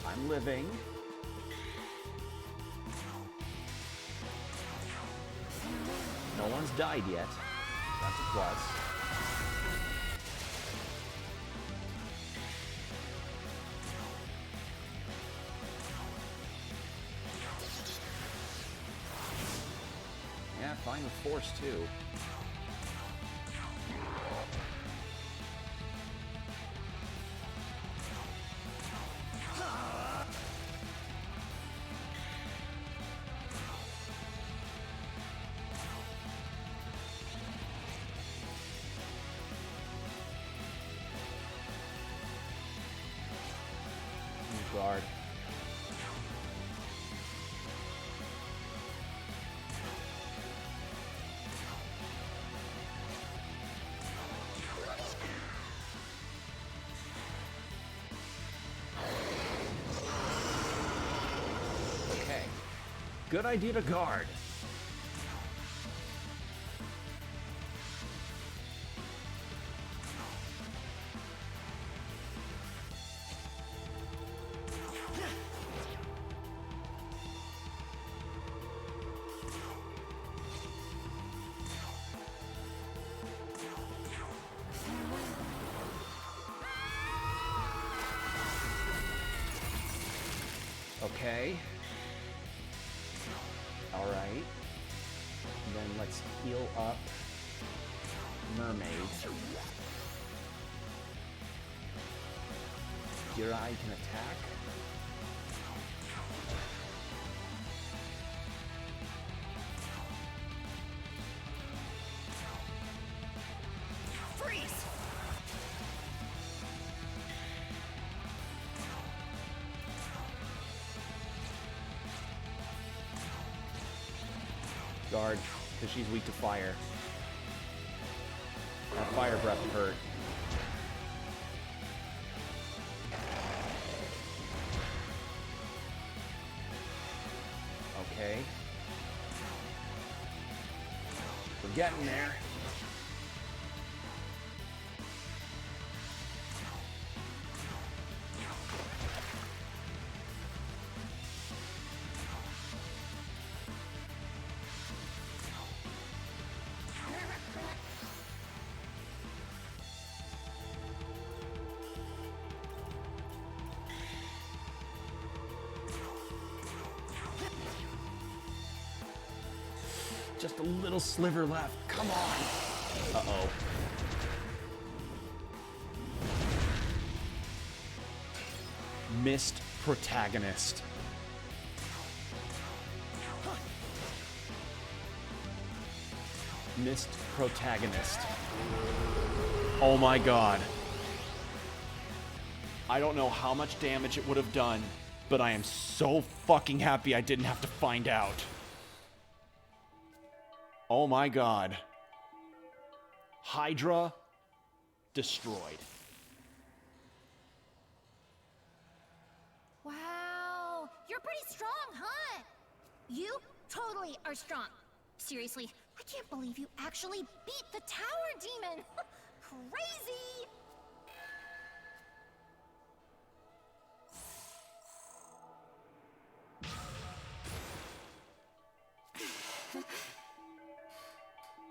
I'm living. No one's died yet. That's a plus. Yeah, fine with force too. Guard. Okay. Good idea to guard. Okay. Alright. Then let's heal up Mermaid. Your eye can attack. Freeze! Guard, because she's weak to fire. That fire breath hurt. Okay. We're getting there. Just a little sliver left. Come on. Uh-oh. Missed protagonist. Missed protagonist. Oh my god. I don't know how much damage it would have done, but I am so fucking happy I didn't have to find out. Oh my god. Hydra destroyed. Wow, you're pretty strong, huh? You totally are strong. Seriously, I can't believe you actually beat the tower demon. Crazy!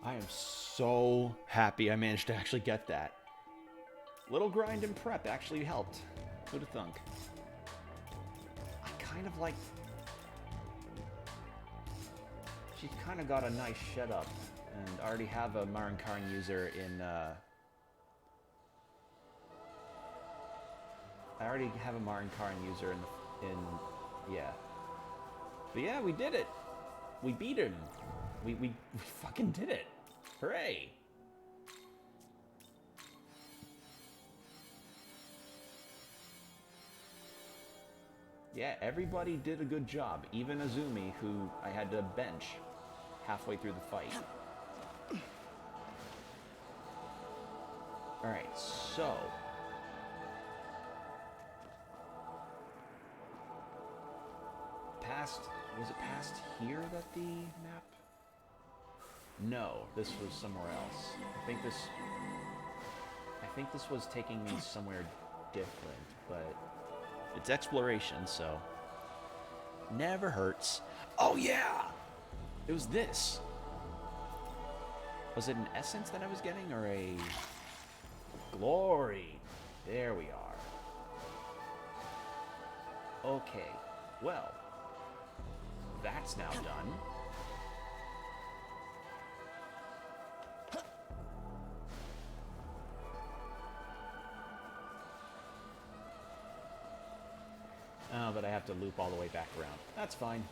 I am so happy I managed to actually get that. Little grind and prep actually helped. Who'd have thunk? I kind of like... She's kind of got a nice shed up. And I already have a Marinkarn user in, I already have a Marinkarn user in, yeah. But yeah, we did it. We beat him. We fucking did it. Hooray. Yeah, everybody did a good job. Even Azumi, who I had to bench halfway through the fight. Alright, so... Was it past here that the map... No, this was somewhere else. I think this was taking me somewhere different, but... It's exploration, so... Never hurts. Oh, yeah! It was this. Was it an essence that I was getting, or a... Glory! There we are. Okay, well... That's now done. Oh, but I have to loop all the way back around. That's fine.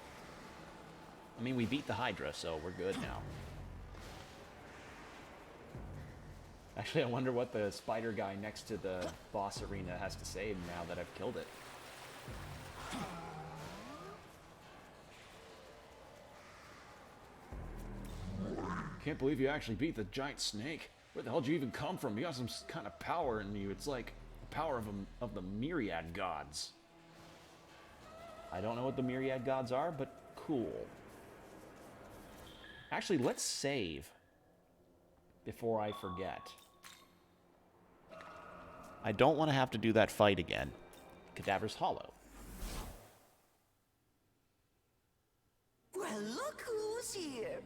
I mean, we beat the Hydra, so we're good now. Actually, I wonder what the spider guy next to the boss arena has to say now that I've killed it. Can't believe you actually beat the giant snake. Where the hell did you even come from? You got some kind of power in you. It's like the power of the myriad gods. I don't know what the myriad gods are, but cool. Actually, let's save before I forget. I don't want to have to do that fight again. Cadaver's Hollow. Well, look who's here.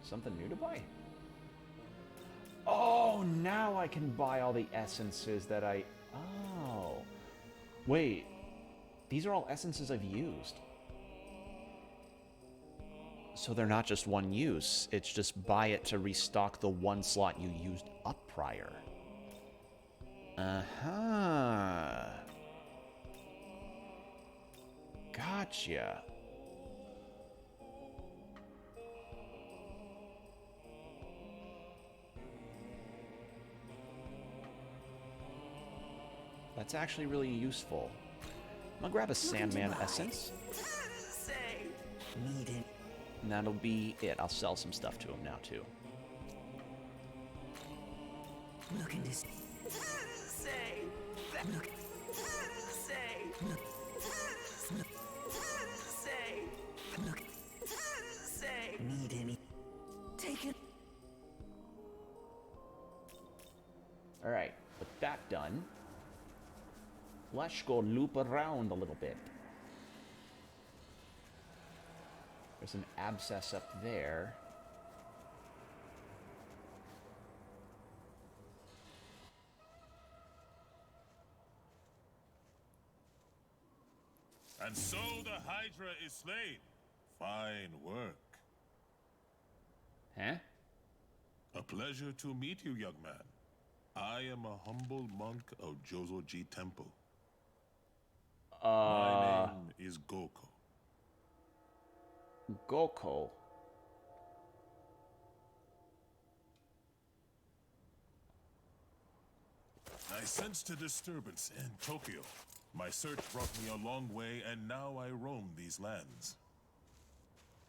Something new to buy? Oh, now I can buy all the essences that I... Oh. Wait. These are all essences I've used. So they're not just one use. It's just buy it to restock the one slot you used up prior. Uh-huh. Gotcha. That's actually really useful. I'm gonna grab a Sandman essence. Need it. And that'll be it. I'll sell some stuff to him now, too. Looking to say. Look. Look. Look. Need any. Take it. Alright, with that done, let's go loop around a little bit. There's an abscess up there. And so the Hydra is slain. Fine work. Huh? A pleasure to meet you, young man. I am a humble monk of Jozoji Temple. My name is Goko. Goko. I sensed a disturbance in Tokyo. My search brought me a long way, and now I roam these lands.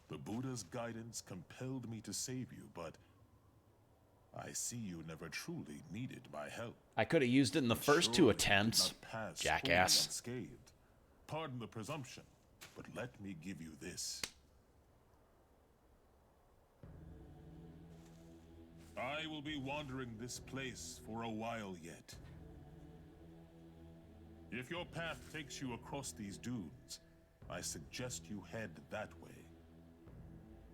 The Buddha's guidance compelled me to save you, but I see you never truly needed my help. I could have used it in the first Surely two you attempts, did not pass jackass. wholly unscathed. Pardon the presumption, but let me give you this. I will be wandering this place for a while yet. If your path takes you across these dunes, I suggest you head that way.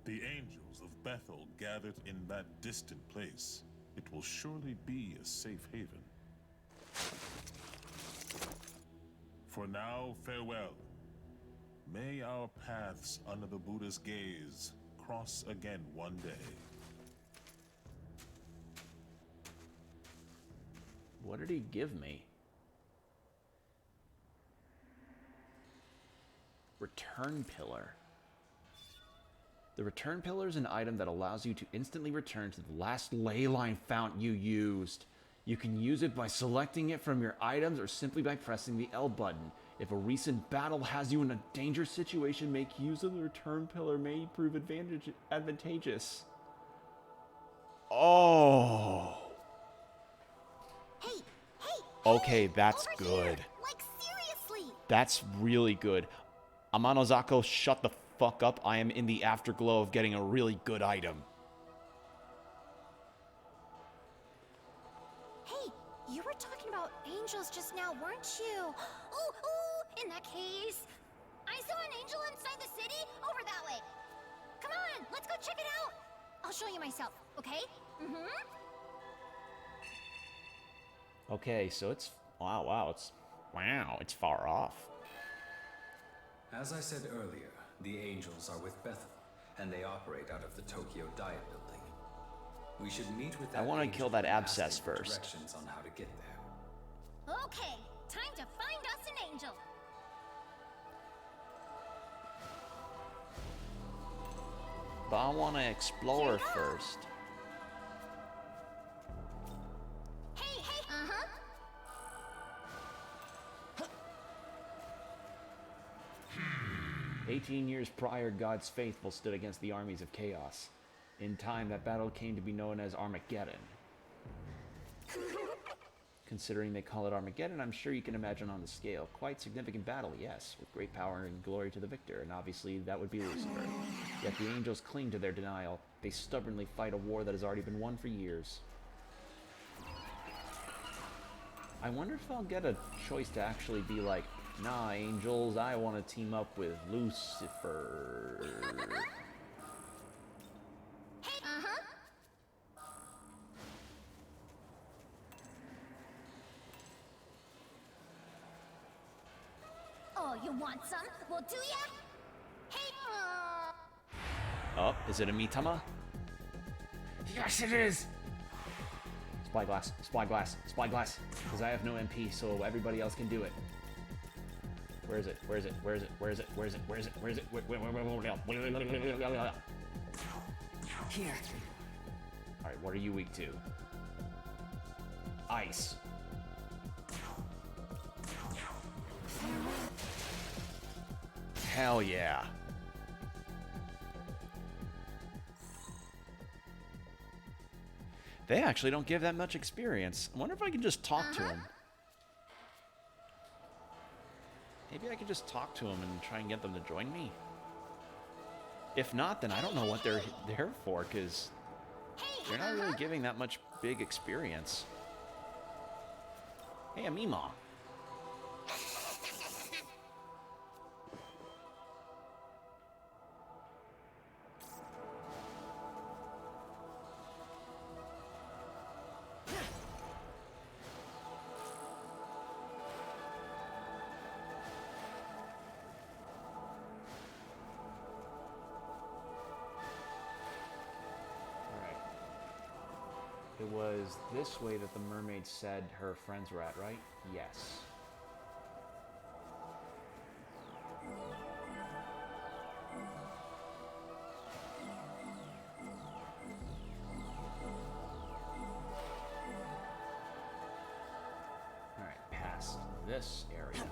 The angels of Bethel gathered in that distant place. It will surely be a safe haven. For now, farewell. May our paths under the Buddha's gaze cross again one day. What did he give me? Return Pillar. The Return Pillar is an item that allows you to instantly return to the last ley line fount you used. You can use it by selecting it from your items or simply by pressing the L button. If a recent battle has you in a dangerous situation, make use of the Return Pillar may prove advantageous. Oh. Hey, Okay, that's over good. Here. Like, seriously. That's really good. Amanozako, shut the fuck up. I am in the afterglow of getting a really good item. Hey, you were talking about angels just now, weren't you? Ooh, in that case, I saw an angel inside the city over that way. Come on, let's go check it out. I'll show you myself, okay? Okay, so it's it's far off. As I said earlier, the angels are with Bethel, and they operate out of the Tokyo Diet Building. We should meet with that I want to angel kill that and ask abscess him for first. Directions on how to get there. Okay, time to find us an angel. But I want to explore first. Hey, 18 years prior, God's faithful stood against the armies of chaos. In time, that battle came to be known as Armageddon. Considering they call it Armageddon, I'm sure you can imagine on the scale. Quite significant battle, yes, with great power and glory to the victor, and obviously that would be Lucifer. Yet the angels cling to their denial. They stubbornly fight a war that has already been won for years. I wonder if I'll get a choice to actually be like, nah, angels, I want to team up with Lucifer. Oh, you want some? Well, do ya? Hey, Oh, is it a Mitama? Yes, it is! Spyglass, spyglass, spyglass. Because I have no MP, so everybody else can do it. Where is it? Where is it? Where is it? Where is it? Where is it? Where is it? Where is it? Here. Alright, what are you weak to? Ice. Hell yeah. They actually don't give that much experience. I wonder if I can just talk to him. Maybe I could just talk to him and try and get them to join me. If not, then I don't know what they're there for, because they're not really giving that much big experience. Hey, Amima. It was this way that the mermaid said her friends were at, right? Yes. Alright, past this area.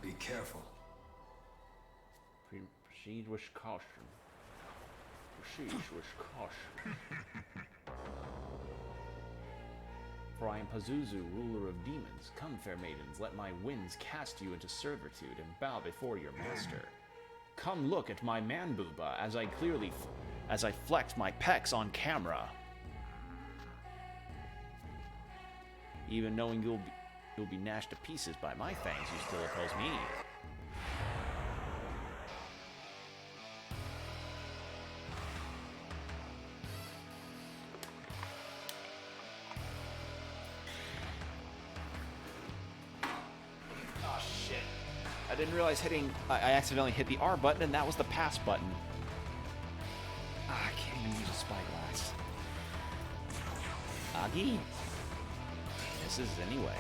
Be careful. Proceed with caution. Proceed with caution. For I am Pazuzu, ruler of demons. Come, fair maidens, let my winds cast you into servitude and bow before your master. Come look at my man booba as I flex my pecs on camera. Even knowing you'll be gnashed to pieces by my fangs, you still oppose me. I didn't realize I accidentally hit the R button, and that was the pass button. I can't even use a spyglass. Agi. misses anyway.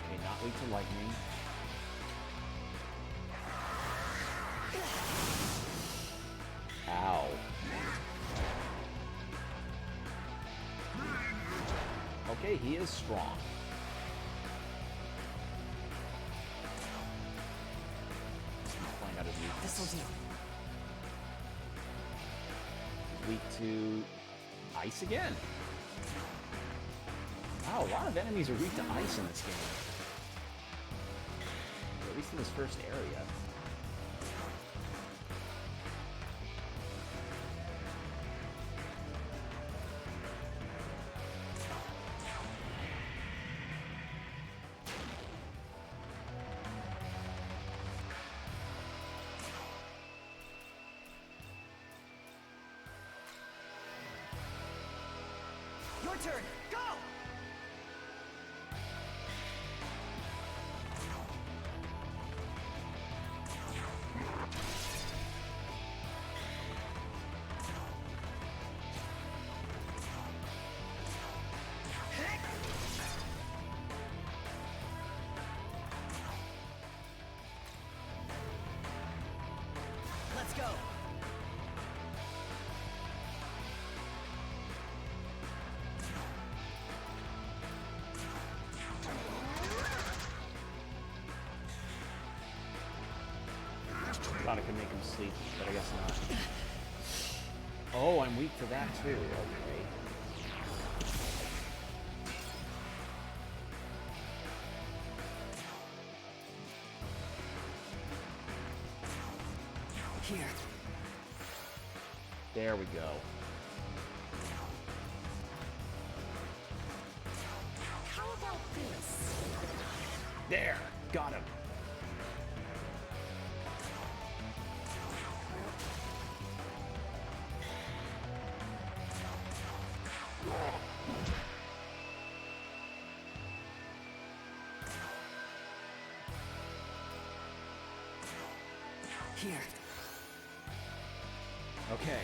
Okay, not weak to lightning. Ow. Okay, he is strong. Playing out his weakness. This'll do. Weak to ice again. Wow, a lot of enemies are weak to ice in this game. Or at least in this first area. Your turn. Go! Let's go. Thought I could make him sleep, but I guess not. Oh, I'm weak to that too. Okay. Here. There we go. How about this? There! Got him. Here. Okay.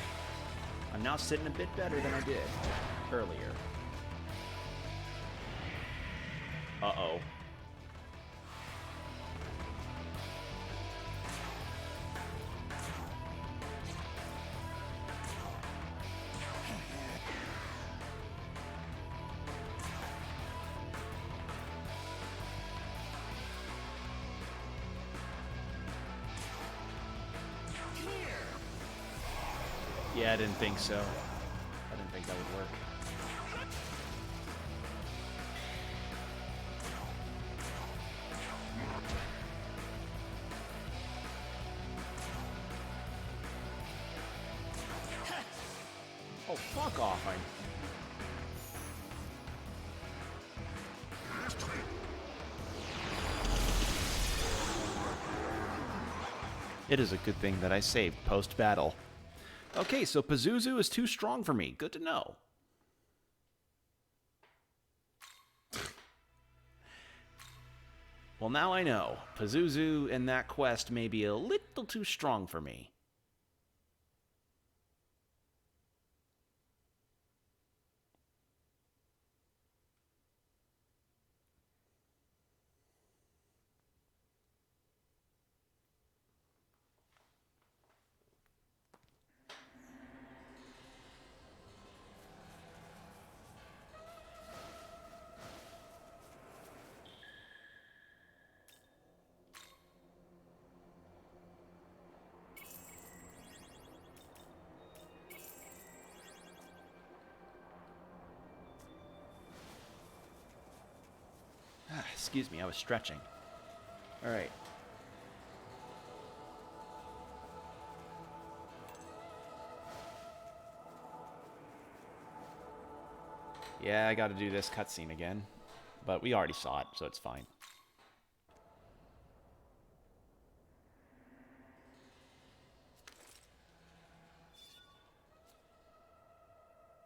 I'm now sitting a bit better than I did earlier. Uh-oh. Yeah, I didn't think so. I didn't think that would work. Oh, fuck off. It is a good thing that I saved post-battle. Okay, so Pazuzu is too strong for me. Good to know. Well, now I know. Pazuzu in that quest may be a little too strong for me. Excuse me, I was stretching. All right. Yeah, I got to do this cutscene again, but we already saw it, so it's fine.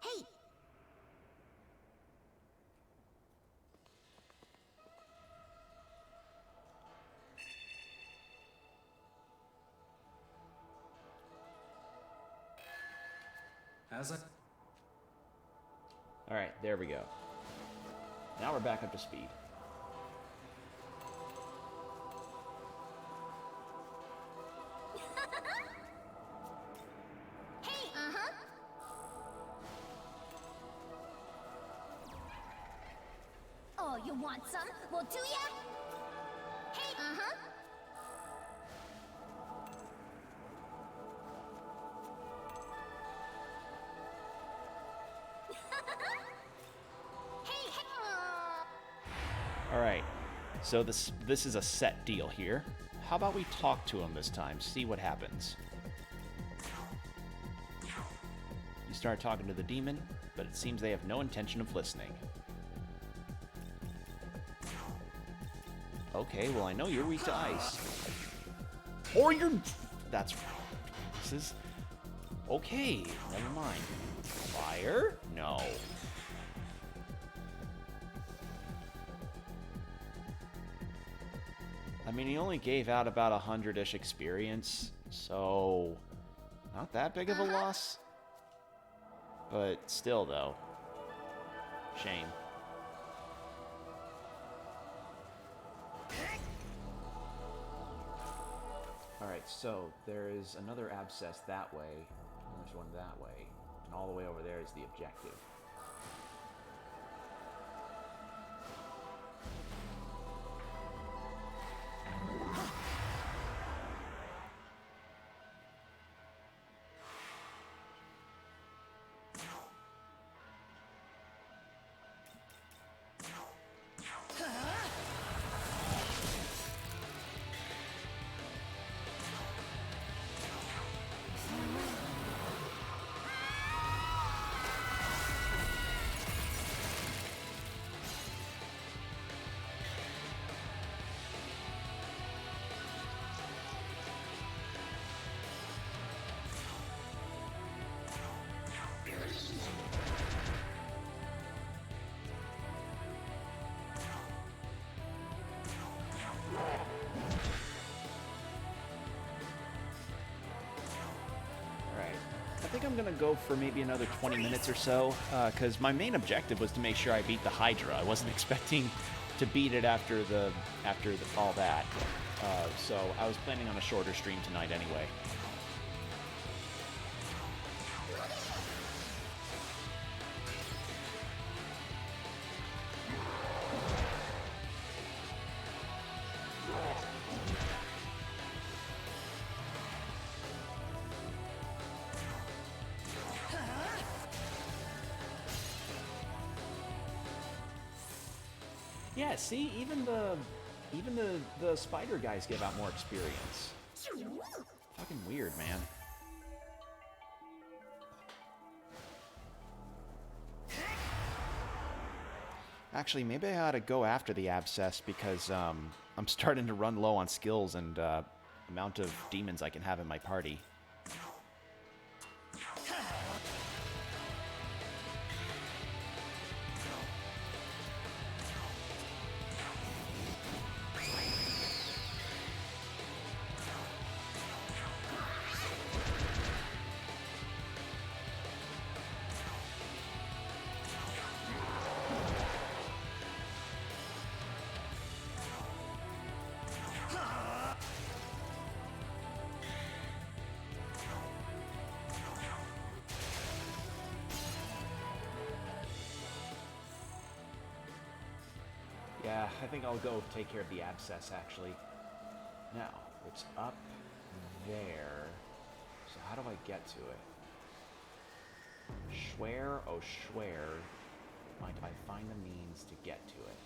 Hey! As I... Alright, there we go. Now we're back up to speed. Hey, uh-huh. Oh, you want some? Well, do ya? Hey, uh-huh. Hey, hey. Alright, so this is a set deal here. How about we talk to him this time, see what happens. You start talking to the demon, but it seems they have no intention of listening. Okay, well I know you're weak to ice. Or you're... That's... This is... Okay, never mind. Fire? No. I mean, he only gave out about 100-ish experience, so... Not that big of a loss. But still, though. Shame. Alright, so there is another abscess that way, and there's one that way, and all the way over there is the objective. I think I'm gonna go for maybe another 20 minutes or so, because my main objective was to make sure I beat the Hydra. I wasn't expecting to beat it after all that, so I was planning on a shorter stream tonight anyway. Yeah, see, even the spider guys give out more experience. Fucking weird, man. Actually, maybe I ought to go after the abscess because I'm starting to run low on skills and amount of demons I can have in my party. Yeah, I think I'll go take care of the abscess, actually. Now, it's up there. So how do I get to it? Schwer, oh Schwer. Might I find the means to get to it?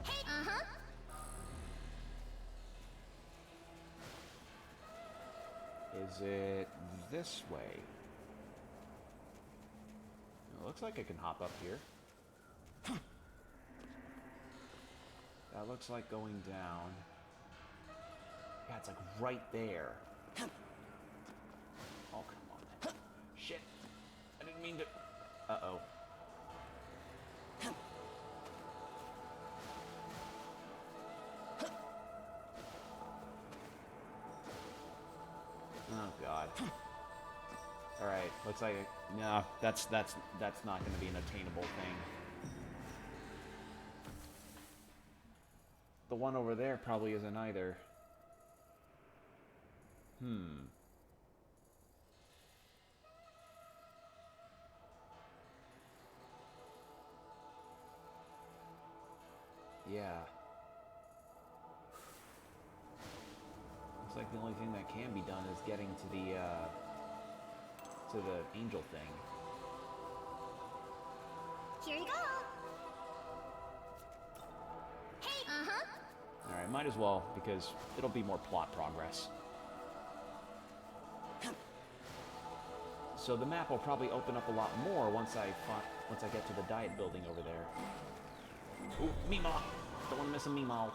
Hey, uh-huh. Is it this way? It looks like I can hop up here. That looks like going down. Yeah, it's like right there. Oh, come on. Shit. I didn't Didn't mean to... Uh-oh. Oh, God. Alright, looks like... No, that's not going to be an attainable thing. The one over there probably isn't either. Yeah. Looks like the only thing that can be done is getting to the angel thing. Here you go. Hey, Alright, might as well, because it'll be more plot progress. So the map will probably open up a lot more once I get to the diet building over there. Ooh, Meemaw! Don't want to miss a Meemaw.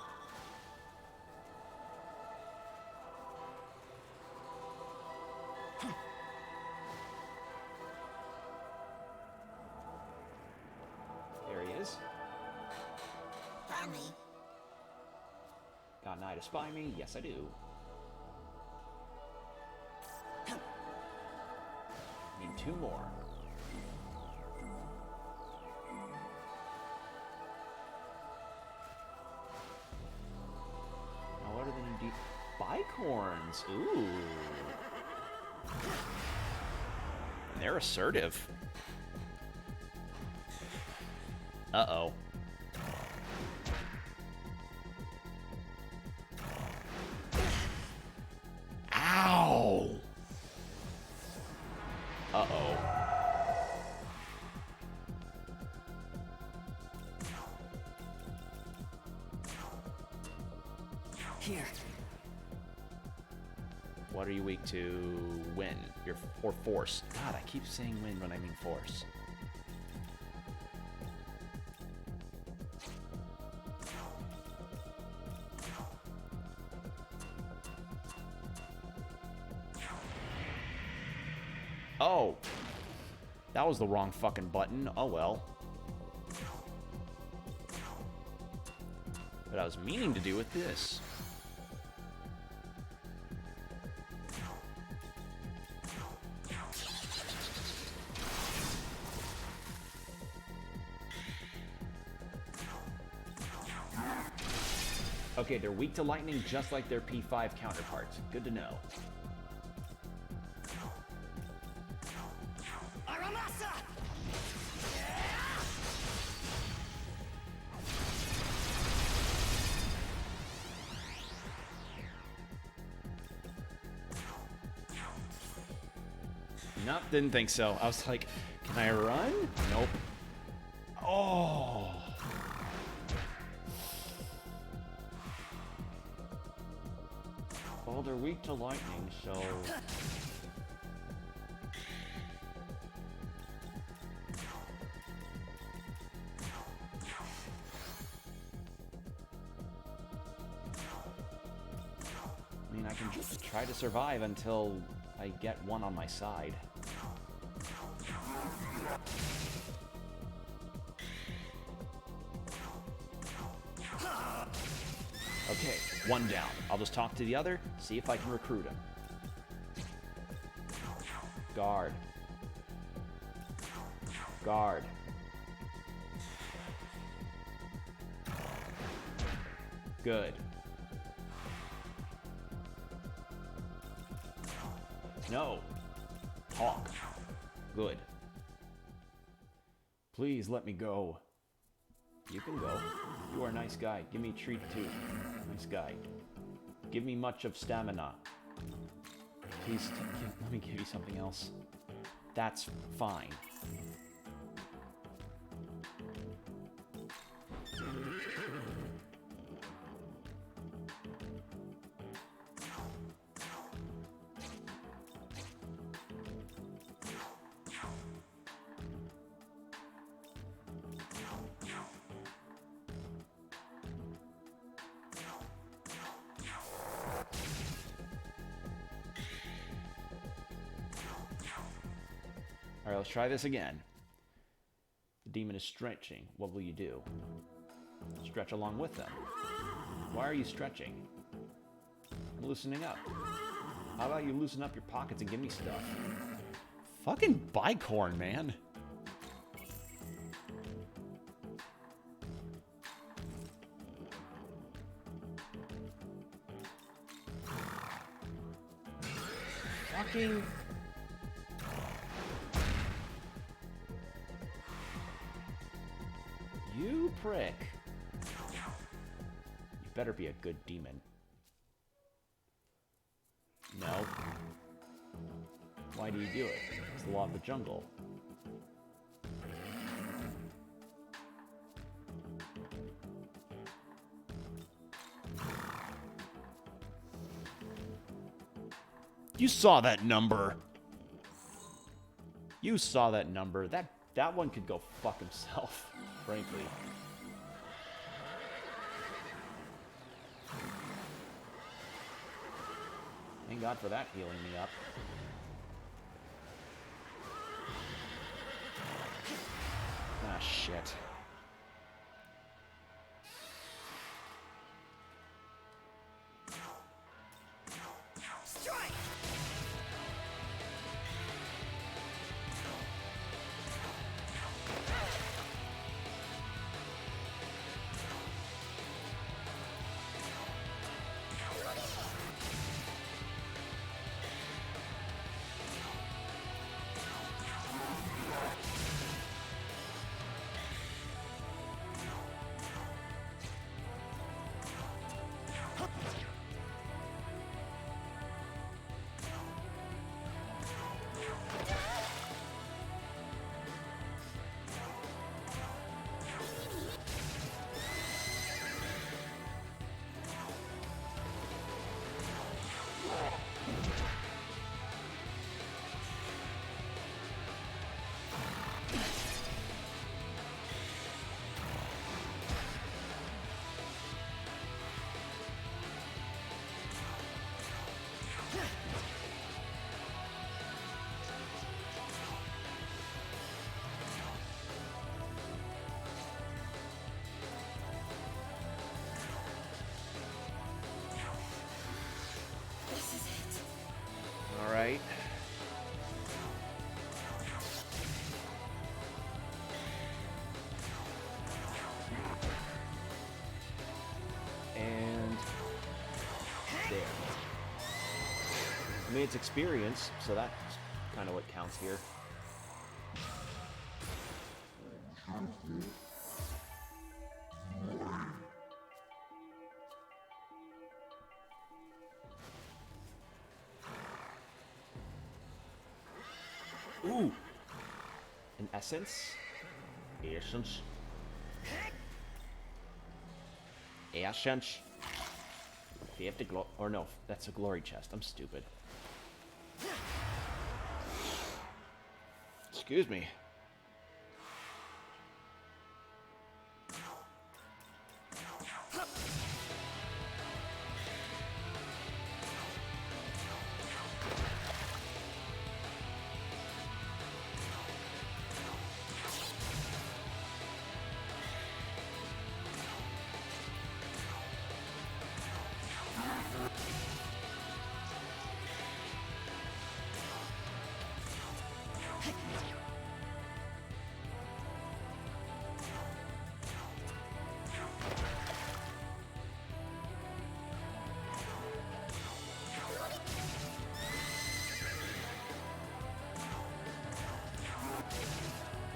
There he is. Found me. Got an eye to spy me? Yes, I do. Need 2 more. Now what are the new bicorns? Ooh. And they're assertive. Uh-oh. Ow! Uh-oh. Here. What are you weak to? Wind. Or force. God, I keep saying wind when I mean force. Oh! That was the wrong fucking button. Oh well. But I was meaning to do with this. Okay, they're weak to lightning just like their P5 counterparts. Good to know. Nope, didn't think so. I was like, can I run? Nope. Oh. Well, they're weak to lightning, so... I mean, I can just try to survive until I get one on my side. Okay, one down. I'll just talk to the other, see if I can recruit him. Guard. Guard. Good. No. Talk. Good. Please let me go. You can go. You are a nice guy. Give me a treat too. Nice guy. Give me much of stamina. Please, let me give you something else. That's fine. Alright, Alright, let's try this again. The demon is stretching. What will you do? Stretch along with them. Why are you stretching? I'm loosening up. How about you loosen up your pockets and give me stuff? Fucking bicorn, man. Fucking... You prick. You better be a good demon. No. Why do you do it? It's the law of the jungle. You saw that number. You saw that number. That one could go fuck himself, frankly. Thank God for that healing me up. Ah, shit. Strike! Alright. And there. I mean, it's experience, so that's kind of what counts here. Ooh! An essence? Essence? Essence? 50 glory... Or no, that's a glory chest. I'm stupid. Excuse me.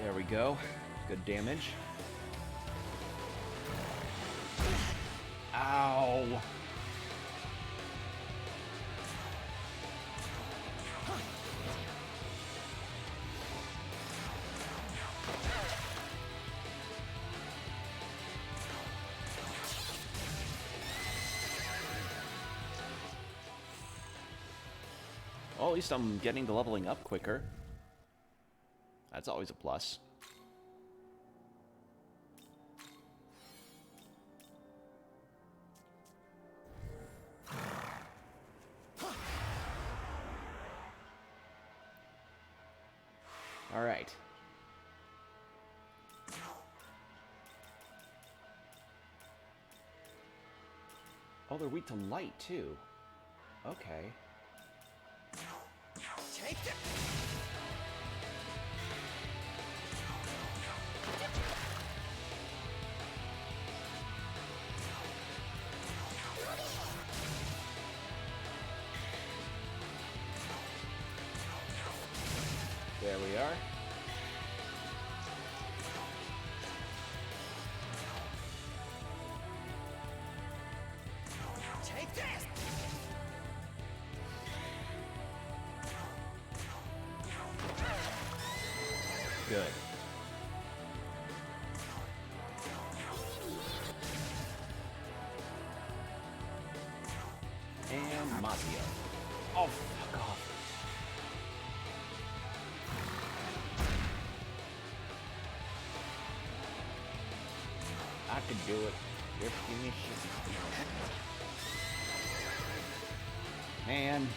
There we go. Good damage. Ow! Well, at least I'm getting to leveling up quicker. That's always a plus. All right. Oh, they're weak to light, too. Okay. Take that! There we are. Take this! Good. And Mazio. Oh, fuck off. I could do it. Just give me shit. Man.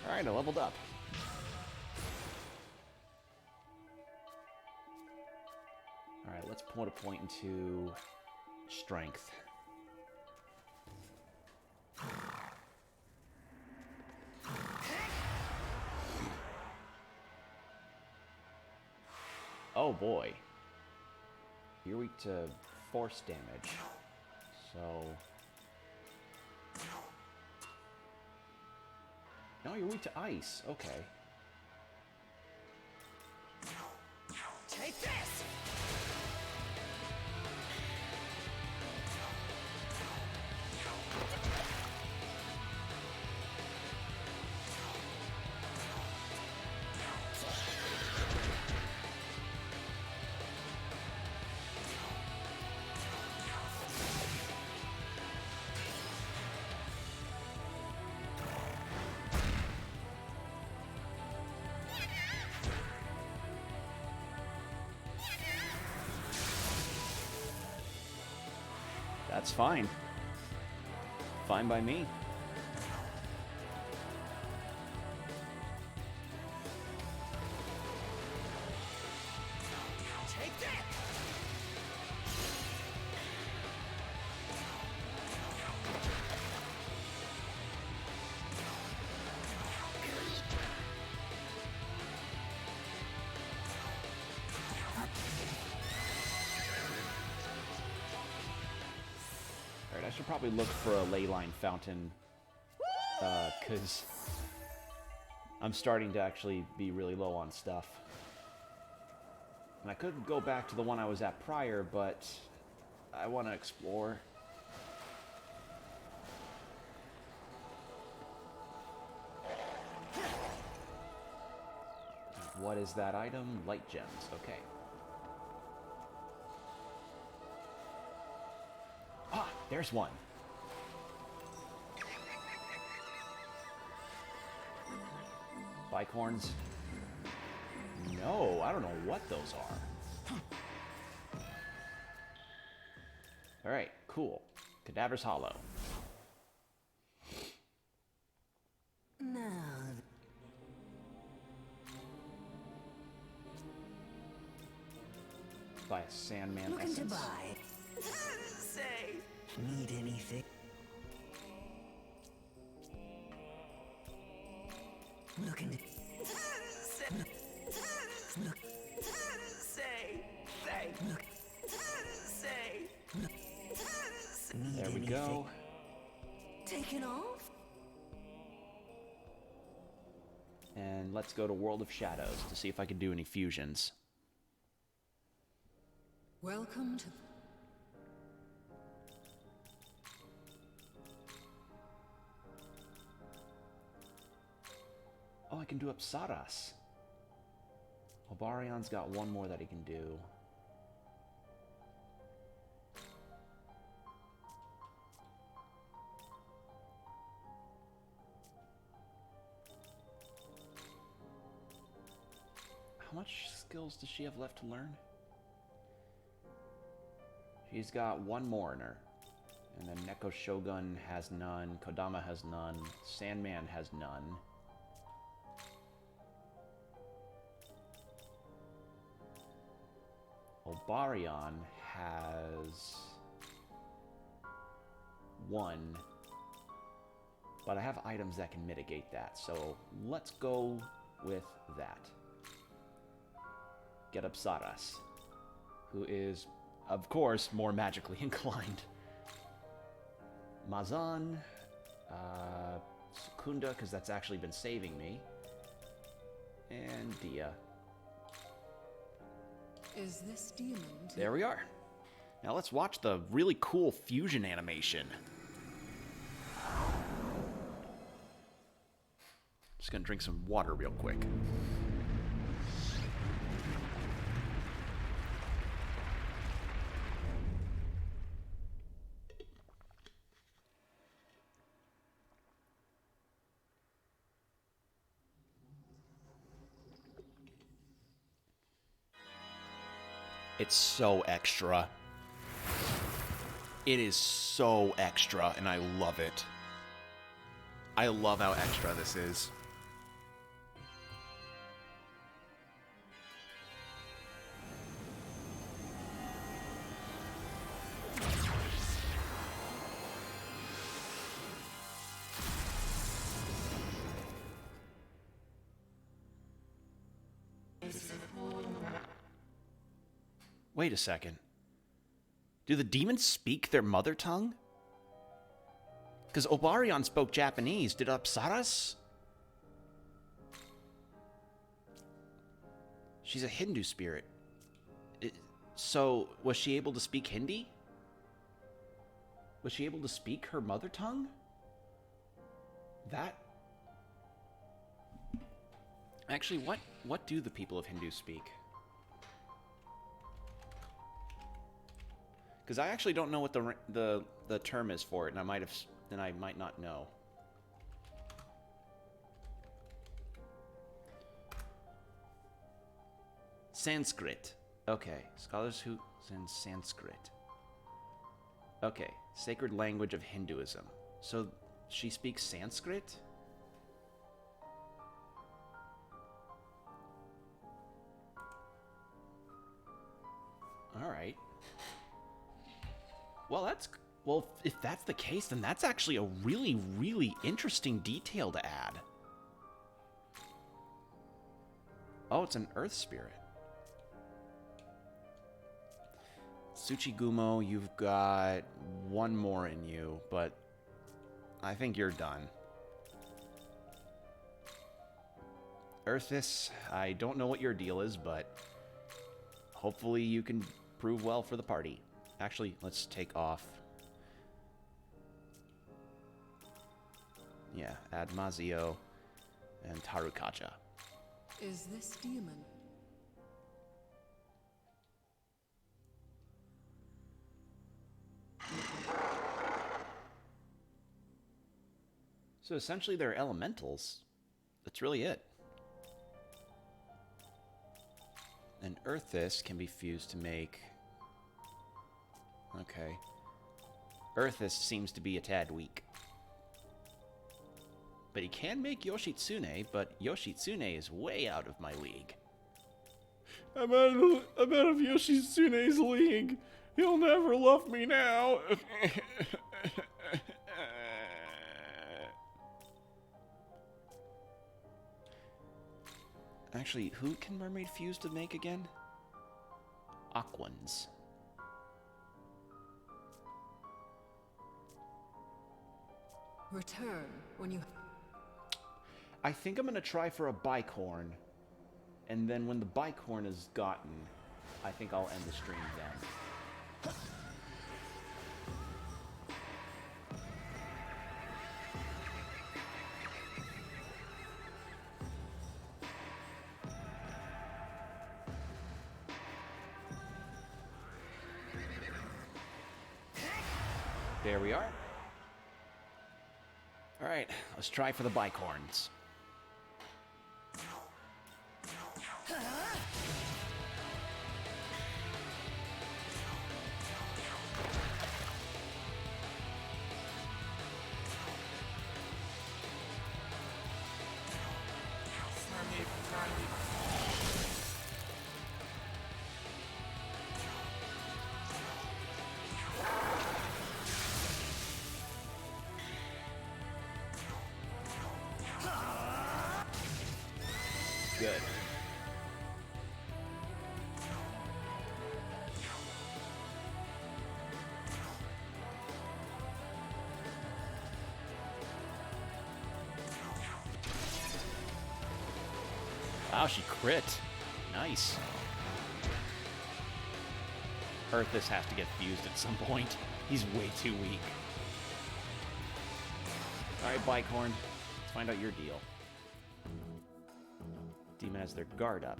Alright, I leveled up. Alright, let's put a point into strength. Oh boy. You're weak to force damage. So... No, you're weak to ice. Okay. Take this! That's fine. Fine by me. Take that! Alright, I should probably look for a ley line fountain, because I'm starting to actually be really low on stuff. And I could go back to the one I was at prior, but I want to explore. What is that item? Light gems. Okay. Ah, there's one. Bicorns. No, I don't know what those are. Alright, cool. Cadaver's Hollow. Now... By a Sandman Looking to essence. buy. Say, need anything? Looking to... Look. Say, thank. Look. Say, look. Need There we anything? go. Taking off? And let's go to World of Shadows to see if I can do any fusions. Welcome to... Oh, I can do Apsaras. Obarion's got one more that he can do. How much skills does she have left to learn? She's got one more in her. And then Neko Shogun has none, Kodama has none, Sandman has none. Obarion has 1, but I have items that can mitigate that, so let's go with that. Get up Saras, who is, of course, more magically inclined. Mazan, Sukunda, because that's actually been saving me, and Dia. Is this demon? There we are. Now let's watch the really cool fusion animation. Just gonna drink some water real quick. It's so extra. It is so extra, and I love it. I love how extra this is. Wait a second. Do the demons speak their mother tongue? Because Obarion spoke Japanese. Did Apsaras? She's a Hindu spirit. So, was she able to speak Hindi? Was she able to speak her mother tongue? That... Actually, what do the people of Hindu speak? Because I actually don't know what the term is for it, and I might not know. Sanskrit. Okay, scholars who in Sanskrit. Okay, sacred language of Hinduism. So she speaks Sanskrit? All right. Well, if that's the case, then that's actually a really, really interesting detail to add. Oh, it's an earth spirit. Tsuchigumo, you've got 1 more in you, but I think you're done. Earthis, I don't know what your deal is, but hopefully you can prove well for the party. Actually, let's take off. Yeah, add Mazio and Tarukaja. Is this demon? So essentially they're elementals. That's really it. And Earthis can be fused to make... Okay. Earthis seems to be a tad weak. But he can make Yoshitsune, but Yoshitsune is way out of my league. I'm out of Yoshitsune's league. He'll never love me now. Actually, who can Mermaid fuse to make again? Aquans. Return when you... I think I'm going to try for a bicorn. And then when the bicorn is gotten, I think I'll end the stream then. There we are. Alright, let's try for the bicorns. good. Wow, she crit. Nice. Earthus has to get fused at some point. He's way too weak. Alright, Bicorn. Let's find out your deal. Demon has their guard up.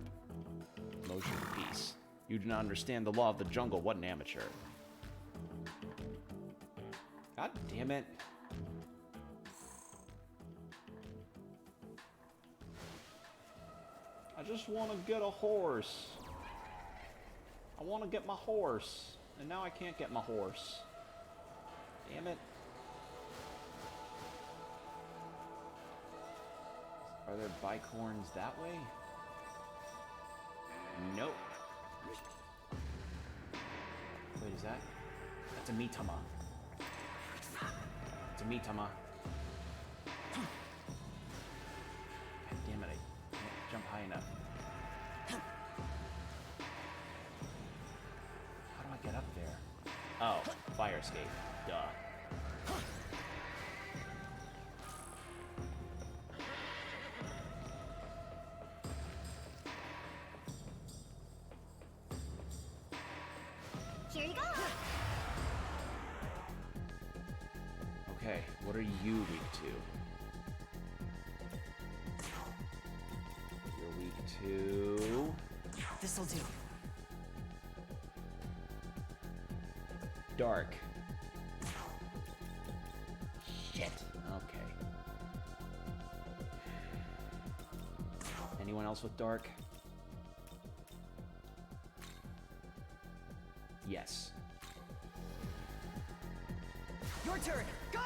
Motion of peace. You do not understand the law of the jungle. What an amateur. God damn it. I just want to get a horse. I want to get my horse. And now I can't get my horse. Damn it. Are there bicorns that way? Nope. Wait, is that? That's a Mitama. It's a Mitama. God damn it, I can't jump high enough. How do I get up there? Oh, fire escape. Duh. Here you go. Okay, what are you weak to? You're weak to... This'll do. Dark. Shit. Okay. Anyone else with dark? Yes. Your turn. Go!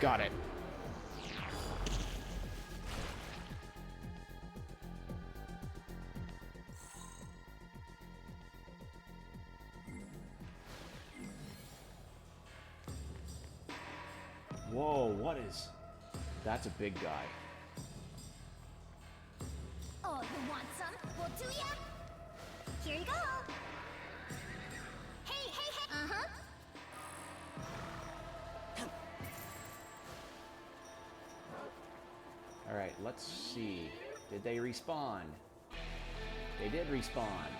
Got it. Whoa, what is... That's a big guy. Oh, you want some? Well, do ya? Here you go. Hey, hey, hey. Uh-huh. Alright, let's see. Did they respawn? They did respawn.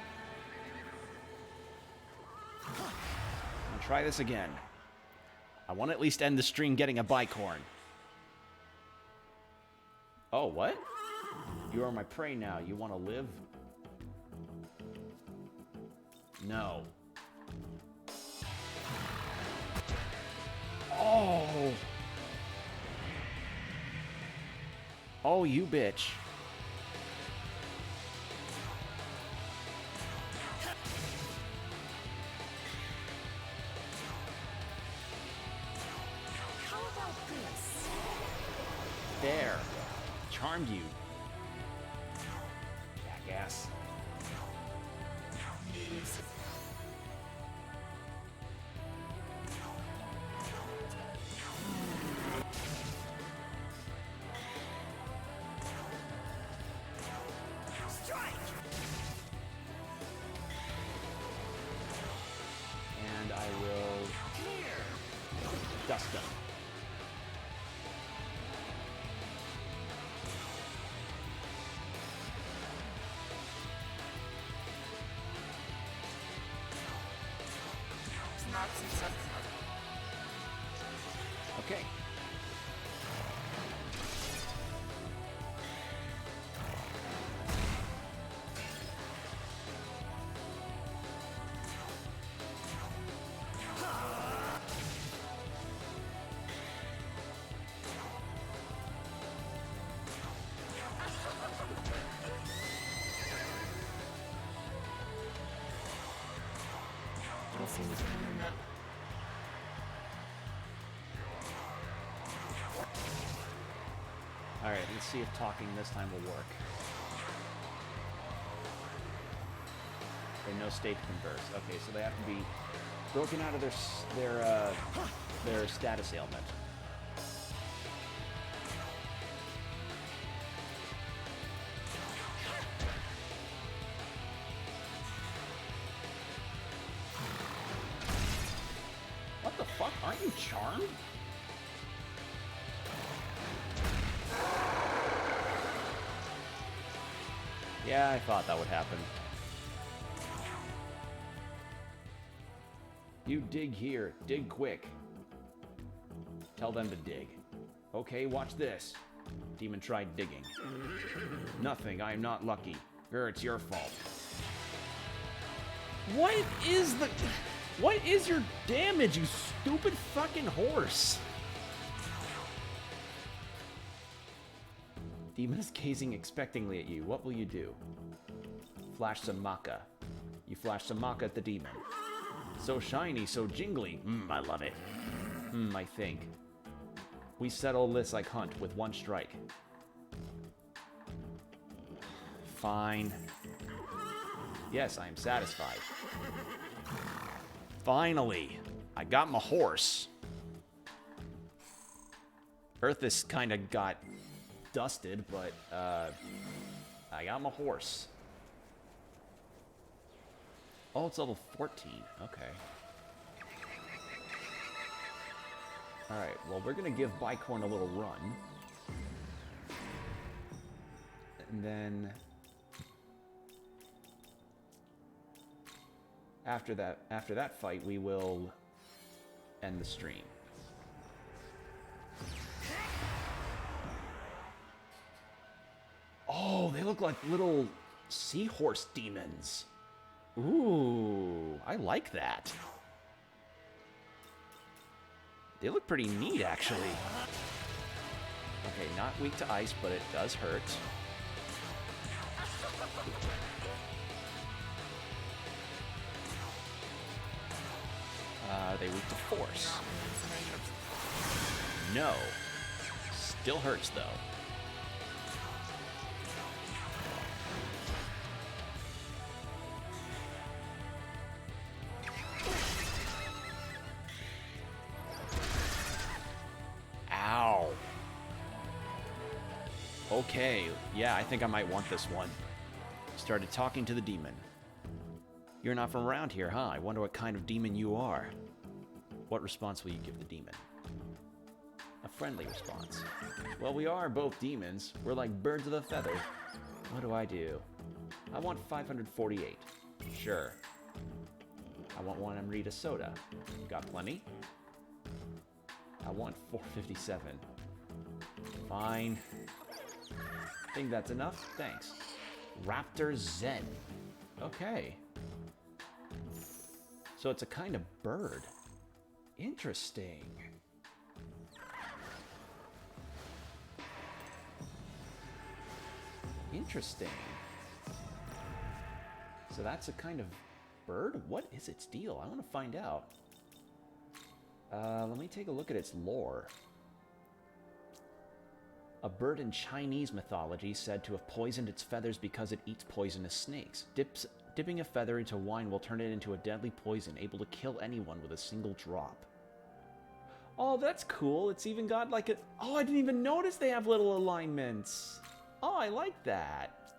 I'm gonna try this again. I want to at least end the stream getting a bicorn. Oh, what? You are my prey now. You want to live? No. Oh! Oh, you bitch. How about this? There. Charmed you. Jackass. Strike! And I will dust them. Okay. Let's see if talking this time will work. Okay, no state to converse. Okay, so they have to be broken out of their status ailment. What the fuck? Aren't you charmed? Yeah, I thought that would happen. You dig here. Dig quick. Tell them to dig. Okay, watch this. Demon tried digging. Nothing. I am not lucky. It's your fault. What is your damage, you stupid fucking horse? Demon is gazing expectingly at you. What will you do? Flash some maca. You flash some maca at the demon. So shiny, so jingly. I love it. I think. We settle this like Hunt with one strike. Fine. Yes, I am satisfied. Finally, I got my horse. Earthus kind of got dusted, but I got my horse. Oh, it's level 14. Okay. Alright, well, we're going to give Bicorn a little run. And then after that fight, we will end the stream. Oh, they look like little seahorse demons. Ooh, I like that. They look pretty neat, actually. Okay, not weak to ice, but it does hurt. They weak to force. No. Still hurts, though. Ow. Okay, yeah, I think I might want this one. Started talking to the demon. You're not from around here, huh? I wonder what kind of demon you are. What response will you give the demon? A friendly response. Well, we are both demons. We're like birds of a feather. What do? I want 548. Sure. I want one Amrita soda. Got plenty? I want 457. Fine. Think that's enough? Thanks. Raptor Zen. Okay. So it's a kind of bird. Interesting. Interesting. So that's a kind of bird? What is its deal? I want to find out. Let me take a look at its lore. A bird in Chinese mythology said to have poisoned its feathers because it eats poisonous snakes. Dipping a feather into wine will turn it into a deadly poison, able to kill anyone with a single drop. Oh, that's cool. It's even got like a... Oh, I didn't even notice they have little alignments. Oh, I like that.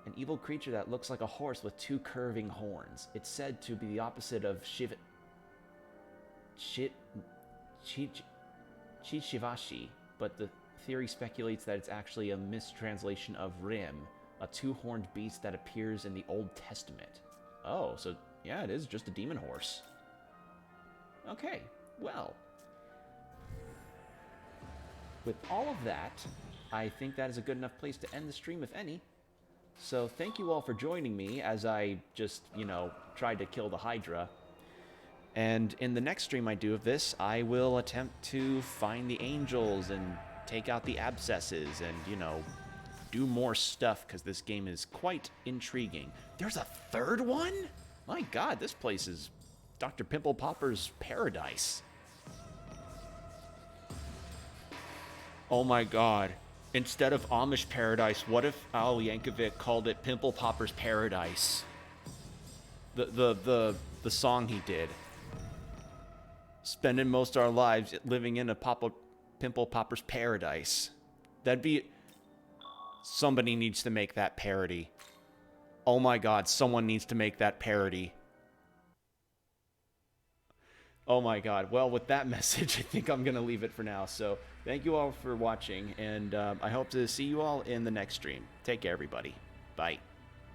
An evil creature that looks like a horse with two curving horns. It's said to be the opposite of Chichivashi, but the theory speculates that it's actually a mistranslation of Rim, a two-horned beast that appears in the Old Testament. Oh, so yeah, it is just a demon horse. Okay, well. With all of that, I think that is a good enough place to end the stream, if any. So thank you all for joining me as I just, tried to kill the Hydra. And in the next stream I do of this, I will attempt to find the angels and take out the abscesses and, do more stuff, because this game is quite intriguing. There's a third one? My god, this place is Dr. Pimple Popper's paradise. Oh my god. Instead of Amish Paradise, what if Al Yankovic called it Pimple Popper's Paradise? The song he did. Spending most of our lives living in a Pimple Popper's Paradise. That'd be... Somebody needs to make that parody. Oh my god, someone needs to make that parody. Oh my god. Well, with that message, I think I'm going to leave it for now. So, thank you all for watching, and I hope to see you all in the next stream. Take care, everybody. Bye.